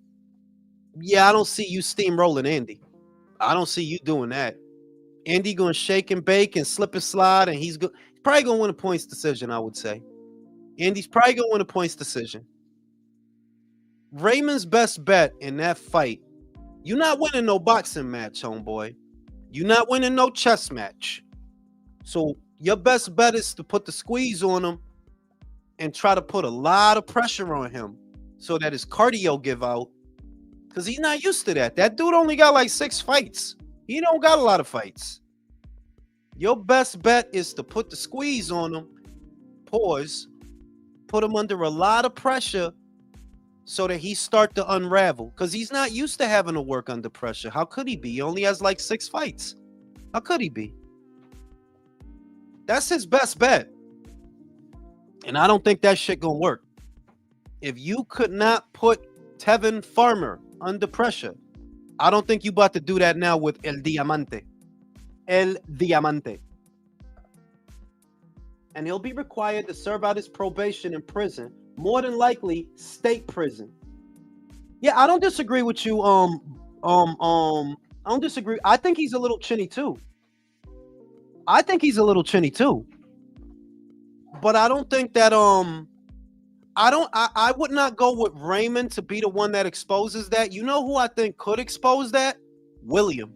yeah, I don't see you steamrolling Andy. I don't see you doing that. Andy gonna shake and bake and slip and slide, and he's probably gonna win a points decision, I would say. Andy's probably gonna win a points decision. Raymond's best bet in that fight, you're not winning no boxing match, homeboy. You're not winning no chess match. So your best bet is to put the squeeze on him and try to put a lot of pressure on him so that his cardio give out. Because he's not used to that. That dude only got like 6 fights. He don't got a lot of fights. Your best bet is to put the squeeze on him, pause, put him under a lot of pressure so that he start to unravel. Because he's not used to having to work under pressure. How could he be? He only has like 6 fights. How could he be? That's his best bet. And I don't think that shit gonna work. If you could not put Tevin Farmer under pressure, I don't think you about to do that now with El Diamante. El Diamante. And he'll be required to serve out his probation in prison, more than likely state prison. Yeah, I don't disagree with you. I don't disagree. I think he's a little chinny too. I think he's a little chinny too. But I don't think that I would not go with Raymond to be the one that exposes that. You know who I think could expose that? William.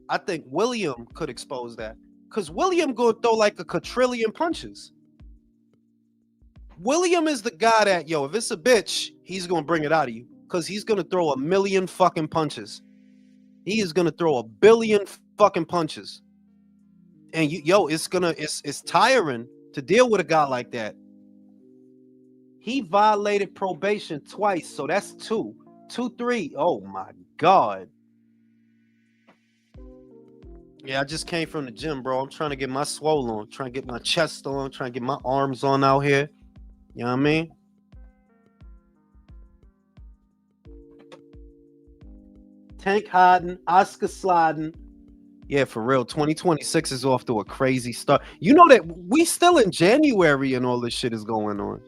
I think William could expose that. Because William gonna throw like a quadrillion punches. William is the guy that, yo, if it's a bitch, he's gonna bring it out of you. Because he's gonna throw a million fucking punches. He is gonna throw a billion fucking punches. And it's tiring to deal with a guy like that. He violated probation twice, so that's 2. 2, 3. Oh my God. Yeah, I just came from the gym, bro. I'm trying to get my swole on, trying to get my chest on, trying to get my arms on out here. You know what I mean? Tank hiding, Oscar sliding. Yeah, for real. 2026 is off to a crazy start. You know that we still in January and all this shit is going on.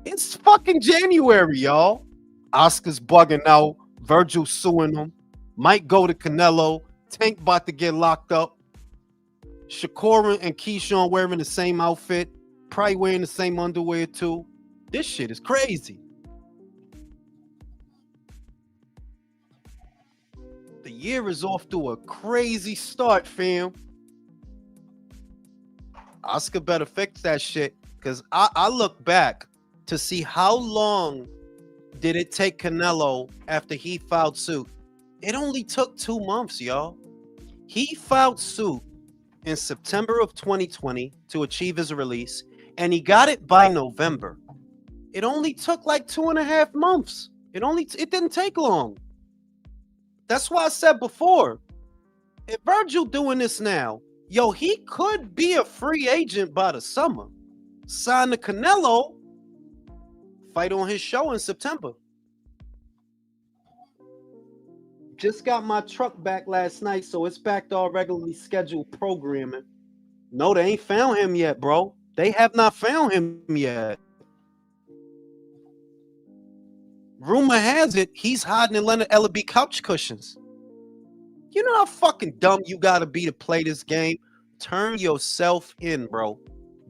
It's fucking January, y'all. Oscar's bugging out. Virgil suing him. Might go to Canelo. Tank about to get locked up. Shakur and Keyshawn wearing the same outfit. Probably wearing the same underwear too. This shit is crazy. The year is off to a crazy start, fam. Oscar better fix that shit. Because I look back to see how long did it take Canelo after he filed suit. It only took 2 months, y'all. He filed suit in September of 2020 to achieve his release, and he got it by November. It only took like 2.5 months. It didn't take long. That's why I said before, if Virgil doing this now, yo, he could be a free agent by the summer. Sign the Canelo, fight on his show in September. Just got my truck back last night, so it's back to our regularly scheduled programming. No, they ain't found him yet, bro. They have not found him yet. Rumor has it he's hiding in Leonard Ellaby couch cushions. You know how fucking dumb you gotta be to play this game? Turn yourself in, bro.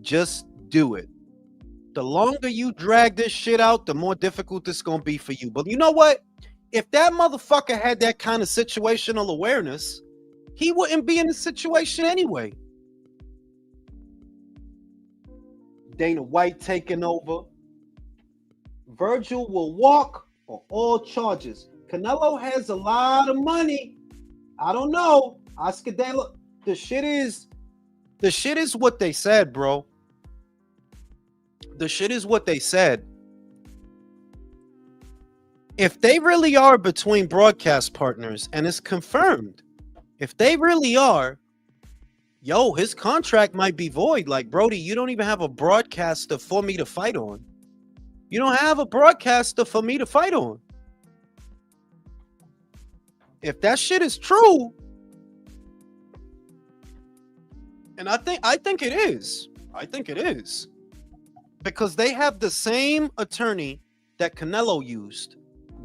Just do it. The longer you drag this shit out, the more difficult it's gonna be for you. But you know what? If that motherfucker had that kind of situational awareness, he wouldn't be in the situation anyway. Dana White taking over. Virgil will walk on all charges. Canelo has a lot of money. I don't know. Oscar De La, the shit is what they said, bro. The shit is what they said. If they really are between broadcast partners, and it's confirmed, if they really are, yo, his contract might be void. Like, Brody, you don't even have a broadcaster for me to fight on. You don't have a broadcaster for me to fight on. If that shit is true, and I think it is. I think it is. Because they have the same attorney that Canelo used.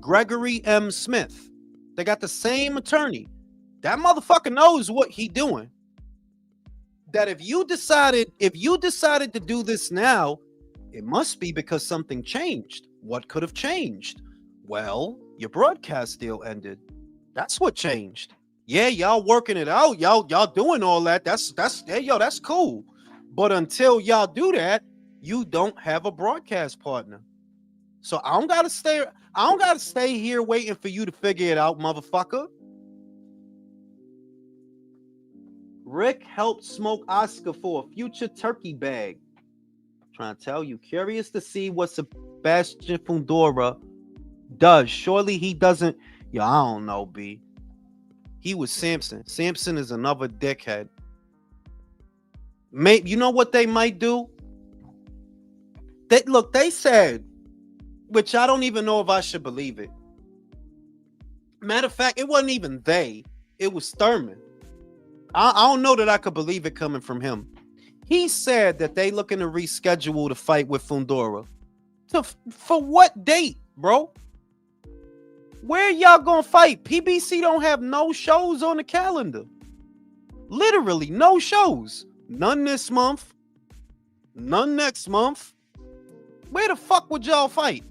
Gregory M. Smith. They got the same attorney. That motherfucker knows what he doing. That if you decided to do this now, it must be because something changed. What could have changed? Well, your broadcast deal ended. That's what changed. Yeah, y'all working it out. Y'all doing all that. That's cool. But until y'all do that, you don't have a broadcast partner. So I don't gotta stay here waiting for you to figure it out, motherfucker. Rick helped smoke Oscar for a future turkey bag. Trying to tell you, curious to see what Sebastian Fundora does. Surely he doesn't. Yo, I don't know, B. He was Samson. Samson is another dickhead. Maybe you know what they might do? They said, which I don't even know if I should believe it. Matter of fact, it wasn't even they. It was Thurman. I don't know that I could believe it coming from him. He said that they looking to reschedule the fight with Fundora. For what date, bro? Where y'all gonna fight? PBC don't have no shows on the calendar. Literally no shows. None this month. None next month. Where the fuck would y'all fight?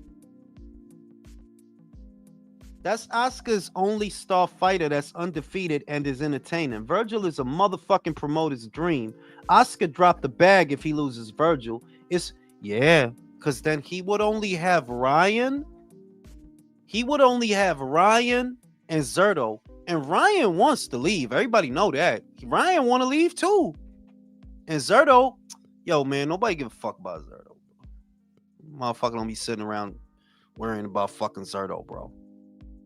That's Oscar's only star fighter that's undefeated and is entertaining. Virgil is a motherfucking promoter's dream. Oscar dropped the bag if he loses Virgil. Because then he would only have Ryan. He would only have Ryan and Zerto. And Ryan wants to leave. Everybody know that. Ryan want to leave too. And Zerto, yo, man, nobody give a fuck about Zerto. Motherfucker don't be sitting around worrying about fucking Zerto, bro.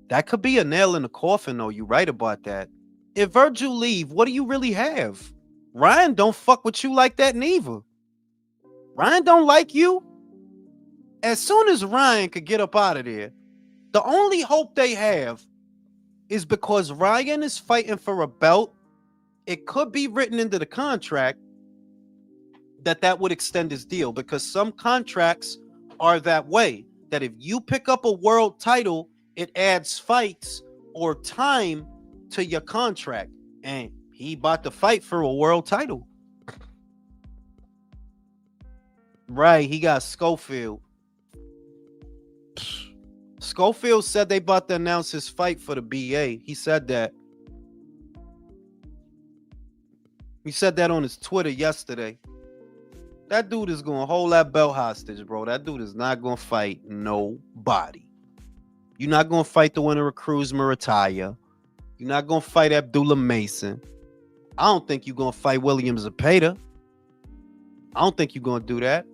That could be a nail in the coffin, though. You right about that. If Virgil leave, what do you really have? Ryan don't fuck with you like that neither. Ryan don't like you. As soon as Ryan could get up out of there, the only hope they have is because Ryan is fighting for a belt. It could be written into the contract that would extend his deal, because some contracts are that way. That if you pick up a world title, it adds fights or time to your contract. And he about to fight for a world title. Right, he got Schofield. Schofield said they about to announce his fight for the BA. He said that. He said that on his Twitter yesterday. That dude is going to hold that belt hostage, bro. That dude is not going to fight nobody. You're not going to fight the winner of Cruz Murataya. You're not going to fight Abdullah Mason. I don't think you're going to fight William Zepeda. I don't think you're going to do that.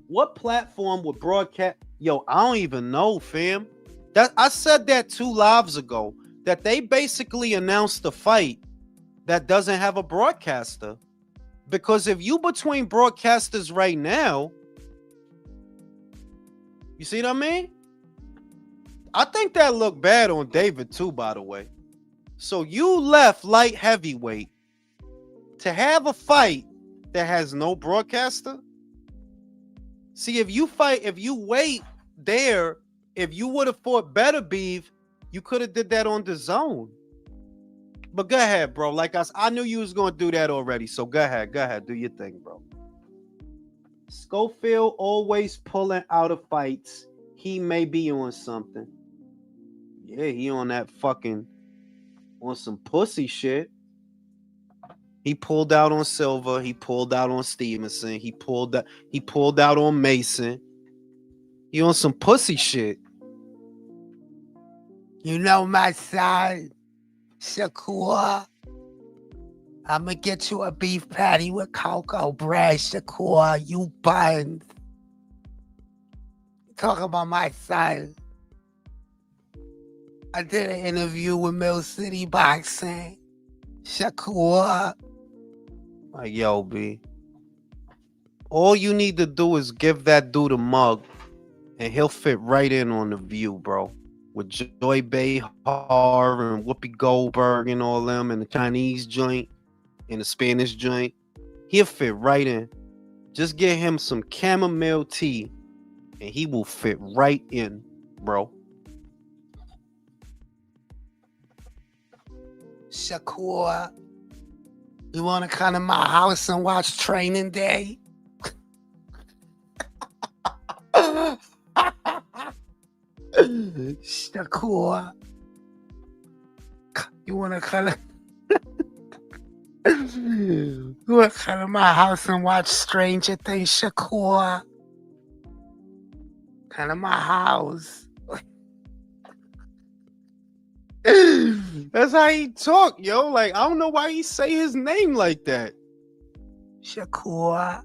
What platform would broadcast? Yo, I don't even know, fam. I said that 2 lives ago, that they basically announced a fight that doesn't have a broadcaster. Because if you between broadcasters right now, you see what I mean? I think that looked bad on David too, by the way. So you left light heavyweight to have a fight that has no broadcaster. See, if you wait there, if you would have fought Better Beef, you could have did that on the zone. But go ahead, bro. Like I knew you was going to do that already. So go ahead. Do your thing, bro. Schofield always pulling out of fights. He may be on something. Yeah, he on that fucking, on some pussy shit. He pulled out on Silva. He pulled out on Stevenson. He pulled out on Mason. He on some pussy shit. You know my son, Shakur. I'ma get you a beef patty with cocoa bread, Shakur. You buns. Talk about my son. I did an interview with Mill City Boxing. Shakur. Like, yo, B. All you need to do is give that dude a mug, and he'll fit right in on the View, bro. With Joy Behar and Whoopi Goldberg and all them, and the Chinese joint and the Spanish joint. He'll fit right in. Just get him some chamomile tea, and he will fit right in, bro. Shakur, you want to come to my house and watch Training Day? Shakur, you want to come to my house and watch Stranger Things, Shakur? Come to my house. That's how he talk, yo. Like, I don't know why he say his name like that. Shakur,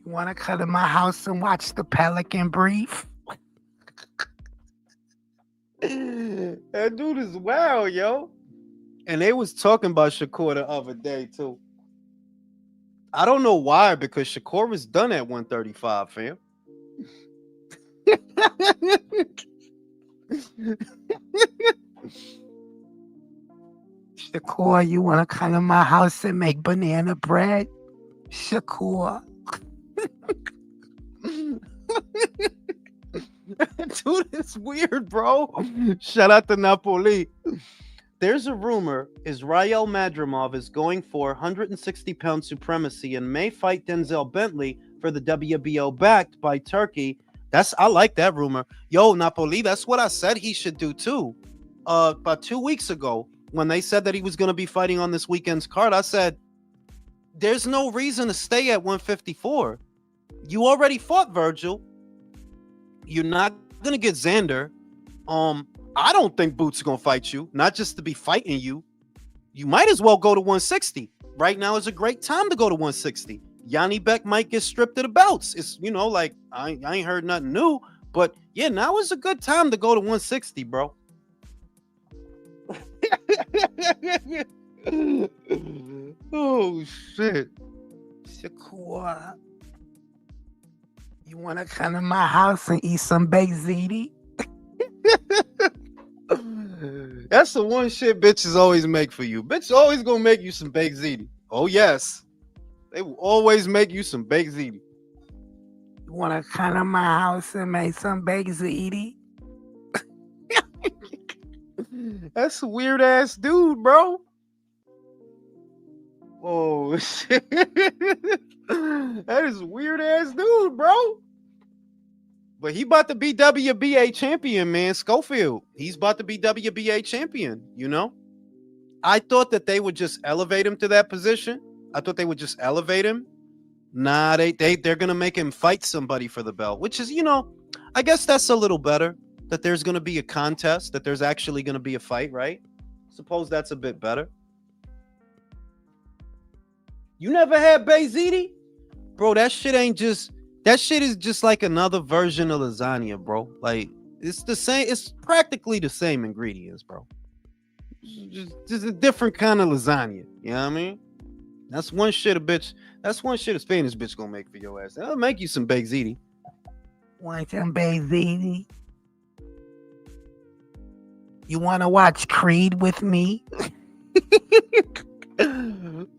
you want to come to my house and watch The Pelican Brief? That dude is wild, yo. And they was talking about Shakur the other day too. I don't know why, because Shakur was done at 135, fam. Shakur, you wanna come to my house and make banana bread? Shakur. Dude, it's weird, bro. Shout out to Napoli. There's a rumor Israel Madrimov is going for 160-pound supremacy and may fight Denzel Bentley for the WBO backed by Turkey. I like that rumor. Yo, Napoli, that's what I said he should do too. About 2 weeks ago, when they said that he was going to be fighting on this weekend's card, I said, there's no reason to stay at 154. You already fought Virgil. You're not going to get Xander. I don't think Boots is gonna fight you, not just to be fighting you. You might as well go to 160. Right now is a great time to go to 160. Yanni Beck might get stripped of the belts. It's like I ain't heard nothing new, but yeah, now is a good time to go to 160, bro. Oh shit. Shakur, you wanna come to my house and eat some baked ziti? That's the one shit bitches always make for you. Bitch always gonna make you some baked ziti. Oh yes, they will always make you some baked ziti. You wanna come to my house and make some baked ziti? That's a weird ass dude, bro. Oh shit, that is a weird ass dude, bro. But he about to be WBA champion, man. Schofield. He's about to be WBA champion, I thought that they would just elevate him to that position. I thought they would just elevate him. Nah, they're gonna make him fight somebody for the belt, which is, I guess that's a little better. That there's gonna be a contest, that there's actually gonna be a fight, right? Suppose that's a bit better. You never had Bayziti? Bro, that shit is just like another version of lasagna, bro. Like, it's the same, it's practically the same ingredients, bro. Just a different kind of lasagna. You know what I mean? That's one shit a Spanish bitch gonna make for your ass. They'll make you some baked ziti. Want some baked ziti? You wanna watch Creed with me?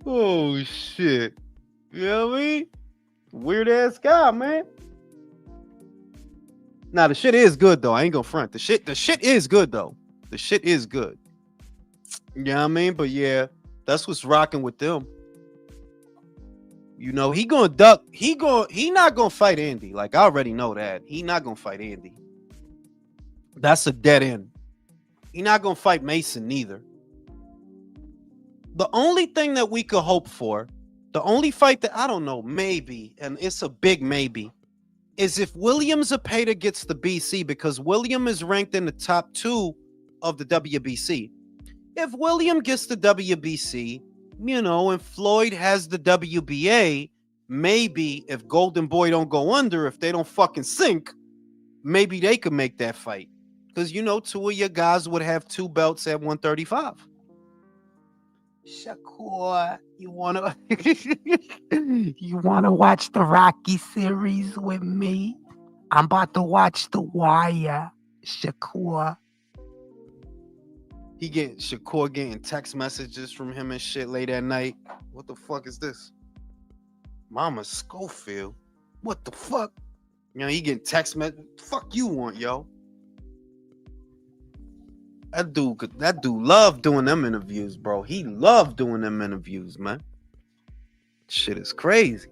Oh shit. You know what I mean? Weird ass guy, man. Now the shit is good though. I ain't gonna front. The shit is good though. The shit is good. You know what I mean? But yeah, that's what's rocking with them. He gonna duck. He not gonna fight Andy. Like, I already know that. He not gonna fight Andy. That's a dead end. He not gonna fight Mason neither. The only thing that we could hope for, the only fight that I don't know, maybe, and it's a big maybe, is if William Zepeda gets the BC, because William is ranked in the top 2 of the WBC. If William gets the WBC, and Floyd has the WBA, maybe if Golden Boy don't go under, if they don't fucking sink, maybe they could make that fight. Because, 2 of your guys would have 2 belts at 135. Shakur, you wanna watch the Rocky series with me? I'm about to watch The Wire, Shakur. Shakur getting text messages from him and shit late at night. What the fuck is this? Mama Schofield. What the fuck? He getting text messages. Fuck you want, yo. That dude loved doing them interviews, bro. He loved doing them interviews, man. Shit is crazy.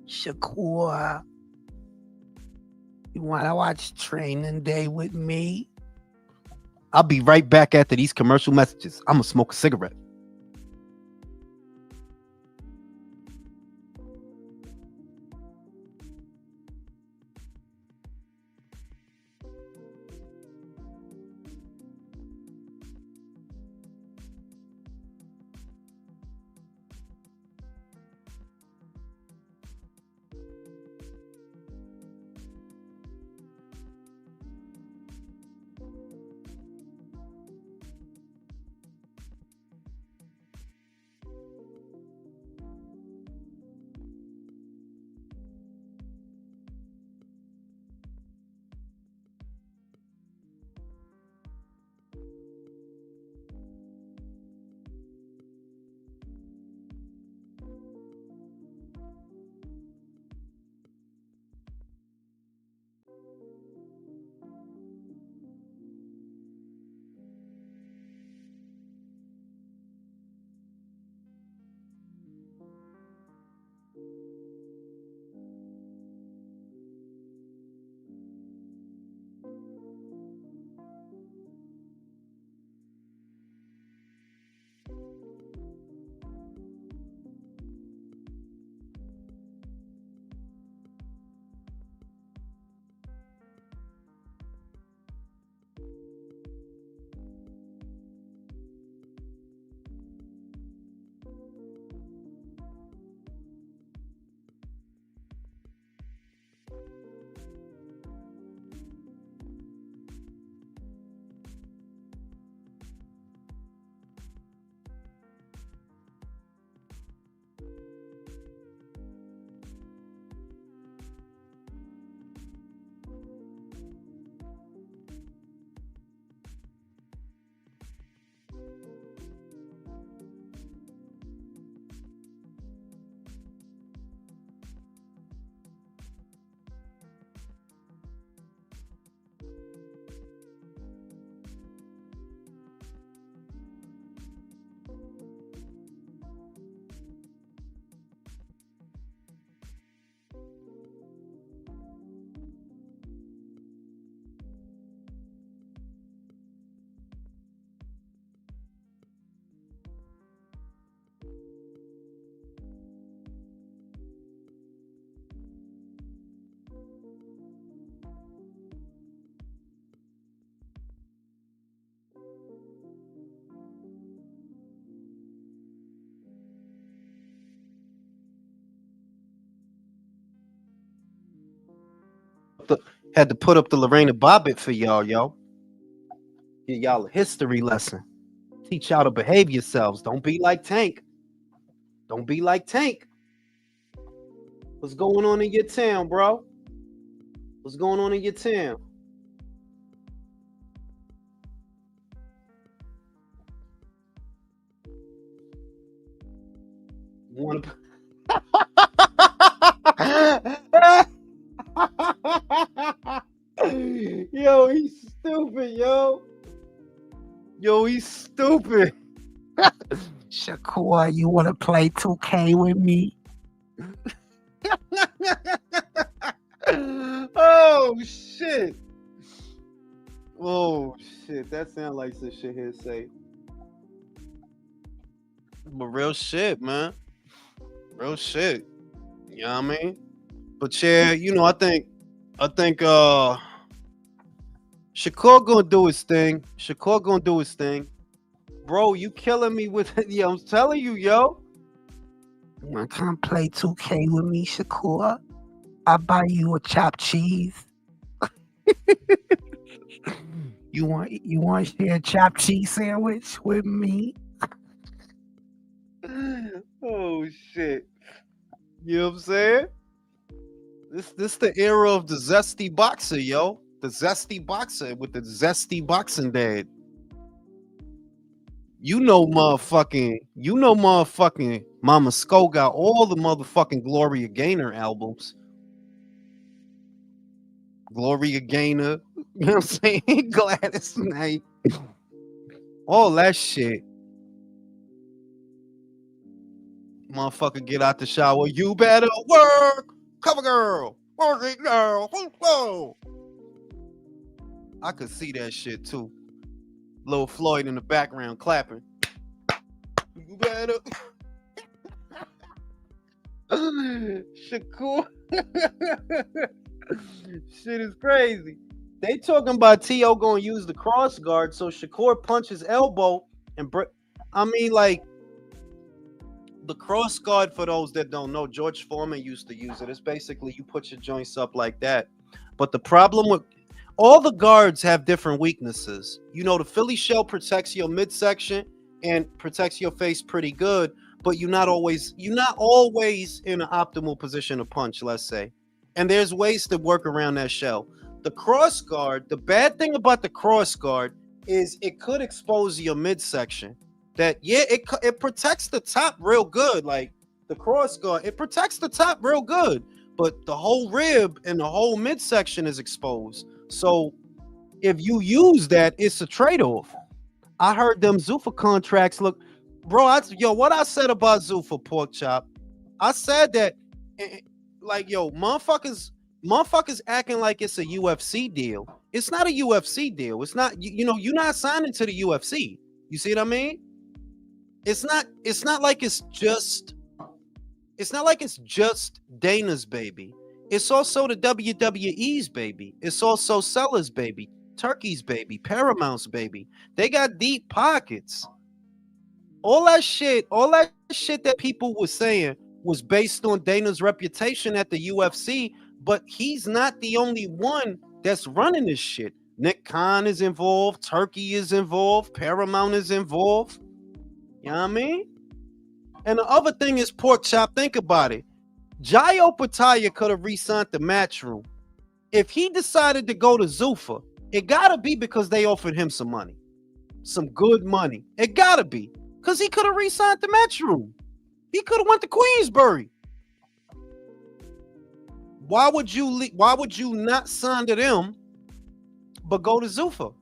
Shakur, you wanna watch Training Day with me? I'll be right back after these commercial messages. I'm gonna smoke a cigarette. had to put up the Lorena Bobbitt for y'all, yo. Give y'all a history lesson. Teach y'all to behave yourselves. Don't be like Tank. Don't be like Tank. What's going on in your town, bro? What's going on in your town? You want to? Yo, he's stupid, yo. Yo, he's stupid. Shakur, you want to play 2K with me? Oh shit. Oh shit. That sounds like some shit he'd say. But real shit, man. Real shit. You know what I mean? But yeah, I think Shakur gonna do his thing. Shakur gonna do his thing. Bro, you killing me with it. Yo, I'm telling you, yo. You want to come play 2K with me, Shakur? I'll buy you a chopped cheese. You want to share a chopped cheese sandwich with me? Oh shit. You know what I'm saying? This the era of the zesty boxer, yo. The zesty boxer with the zesty boxing dad. You know motherfucking Mama Sko got all the motherfucking Gloria Gaynor albums. Gloria Gaynor, you know what I'm saying? Gladys Knight. All that shit. Motherfucker get out the shower. You better work. Cover girl. Work it, girl. Whoa. I could see that shit too. Lil Floyd in the background clapping. You better. Shakur. Shit is crazy. They talking about T.O. gonna use the cross guard, so Shakur punches elbow and I mean, like, the cross guard, for those that don't know, George Foreman used to use it. It's basically you put your joints up like that. But the problem with all the guards have different weaknesses. You know, the Philly shell protects your midsection and protects your face pretty good, but you're not always in an optimal position to punch, let's say. And there's ways to work around that shell. The cross guard, the bad thing about the cross guard is it could expose your midsection. That, yeah, it protects the top real good. Like the cross guard, it protects the top real good, but the whole rib and the whole midsection is exposed. So if you use that, it's a trade-off. I heard them Zuffa contracts look, bro. What I said about Zuffa, pork chop, I said that, like, yo, motherfuckers acting like it's a UFC deal. It's not a UFC deal. It's not, you're not signing to the UFC. You see what I mean? It's not like it's just Dana's baby. It's also the WWE's baby. It's also Sellers' baby, Turkey's baby, Paramount's baby. They got deep pockets. All that shit that people were saying was based on Dana's reputation at the UFC, but he's not the only one that's running this shit. Nick Khan is involved, Turkey is involved, Paramount is involved. You know what I mean? And the other thing is, pork chop, think about it. Jayo Pataya could have re-signed the Matchroom. If he decided to go to Zuffa, it gotta be because they offered him some money. Some good money. It gotta be. Because he could have re-signed the Matchroom. He could have went to Queensbury. Why would you not sign to them but go to Zuffa?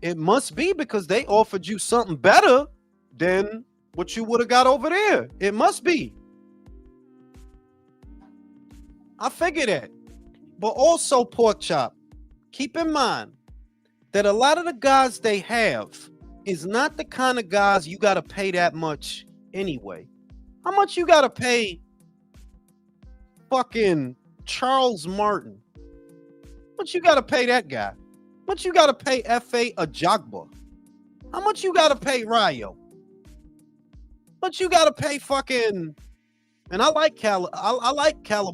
It must be because they offered you something better than what you would have got over there. It must be. I figure that. But also, pork chop, keep in mind that a lot of the guys they have is not the kind of guys you got to pay that much anyway. How much you got to pay fucking Charles Martin? How much you got to pay that guy? How much you got to pay F.A. Ajagba? How much you got to pay Rayo? But you gotta pay fucking, and I like Callum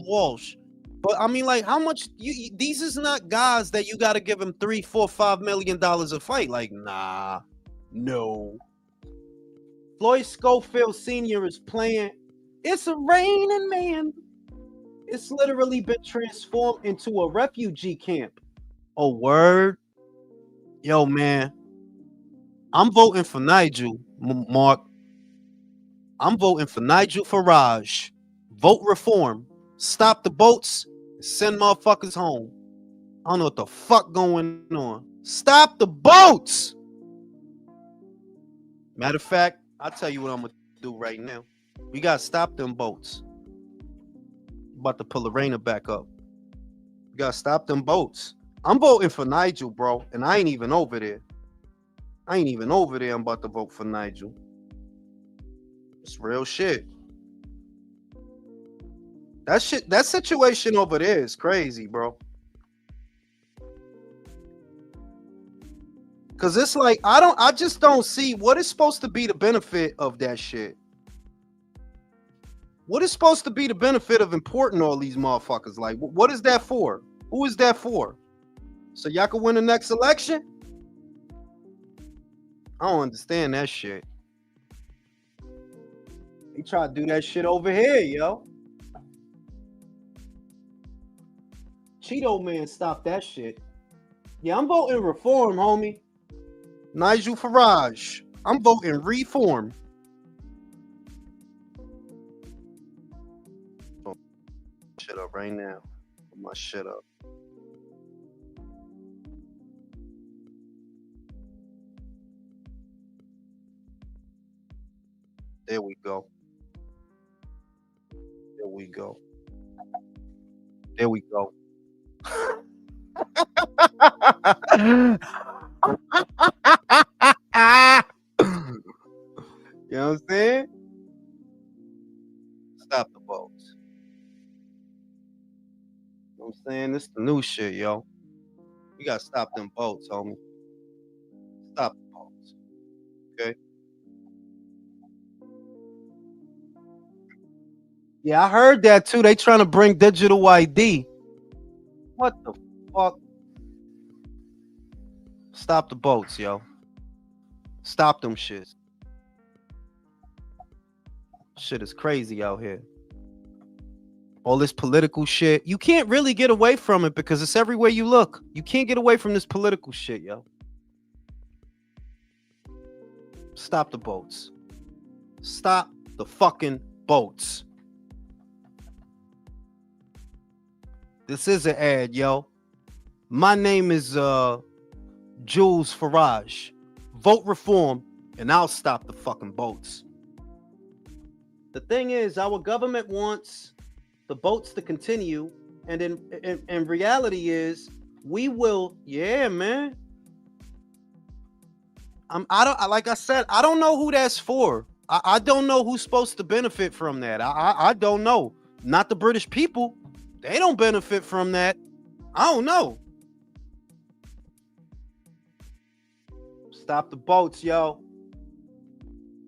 Walsh, But I mean, like, how much these is not guys that you got to give them $3, $4, $5 million a fight. Like, nah, no. Floyd Schofield Sr. is playing. It's a raining man. It's literally been transformed into a refugee camp. Oh, word. Yo, man. I'm voting for Nigel, Mark. I'm voting for Nigel Farage. Vote reform. Stop the boats. Send motherfuckers home. I don't know what the fuck going on. Stop the boats. Matter of fact, I'll tell you what I'm gonna do right now. We gotta stop them boats. About to pull the rainer back up. We gotta stop them boats. I'm voting for Nigel, bro, and I ain't even over there. I'm about to vote for Nigel. It's real shit. That situation over there is crazy, bro. Cause it's like I just don't see what is supposed to be the benefit of that shit. What is supposed to be the benefit of importing all these motherfuckers? Like, what is that for? Who is that for? So y'all can win the next election? I don't understand that shit. They try to do that shit over here, yo. Cheeto man, stop that shit. Yeah, I'm voting reform, homie. Nigel Farage. I'm voting reform. Oh, shut up right now. Put my shit up. There we go. There we go. There we go. You know what I'm saying? Stop the boats. You know what I'm saying? This the new shit, yo. We gotta stop them boats, homie. Stop the boats. Okay? Yeah, I heard that too. They trying to bring digital ID. What the fuck? Stop the boats, yo. Stop them shits. Shit is crazy out here. All this political shit. You can't really get away from it because it's everywhere you look. You can't get away from this political shit, yo. Stop the boats. Stop the fucking boats. This is an ad, yo. My name is Jules Farage. Vote reform and I'll stop the fucking boats. The thing is, our government wants the boats to continue, and in reality is we will, yeah, man. Like I said, I don't know who that's for. I don't know who's supposed to benefit from that. I don't know. Not the British people. They don't benefit from that. I don't know. Stop the boats, yo.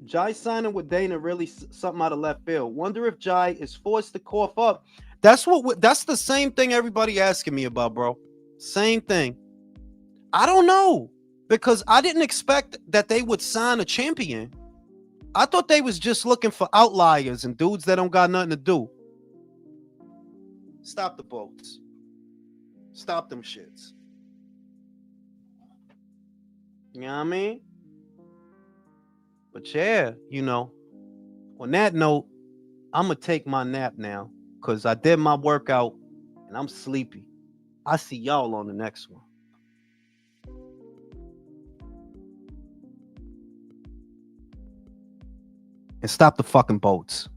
Jai signing with Dana really something out of left field. Wonder if Jai is forced to cough up. That's the same thing everybody asking me about, bro. Same thing. I don't know, because I didn't expect that they would sign a champion. I thought they was just looking for outliers and dudes that don't got nothing to do. Stop the boats. Stop them shits. You know what I mean? But yeah, you know, on that note, I'm going to take my nap now because I did my workout and I'm sleepy. I'll see y'all on the next one. And stop the fucking boats.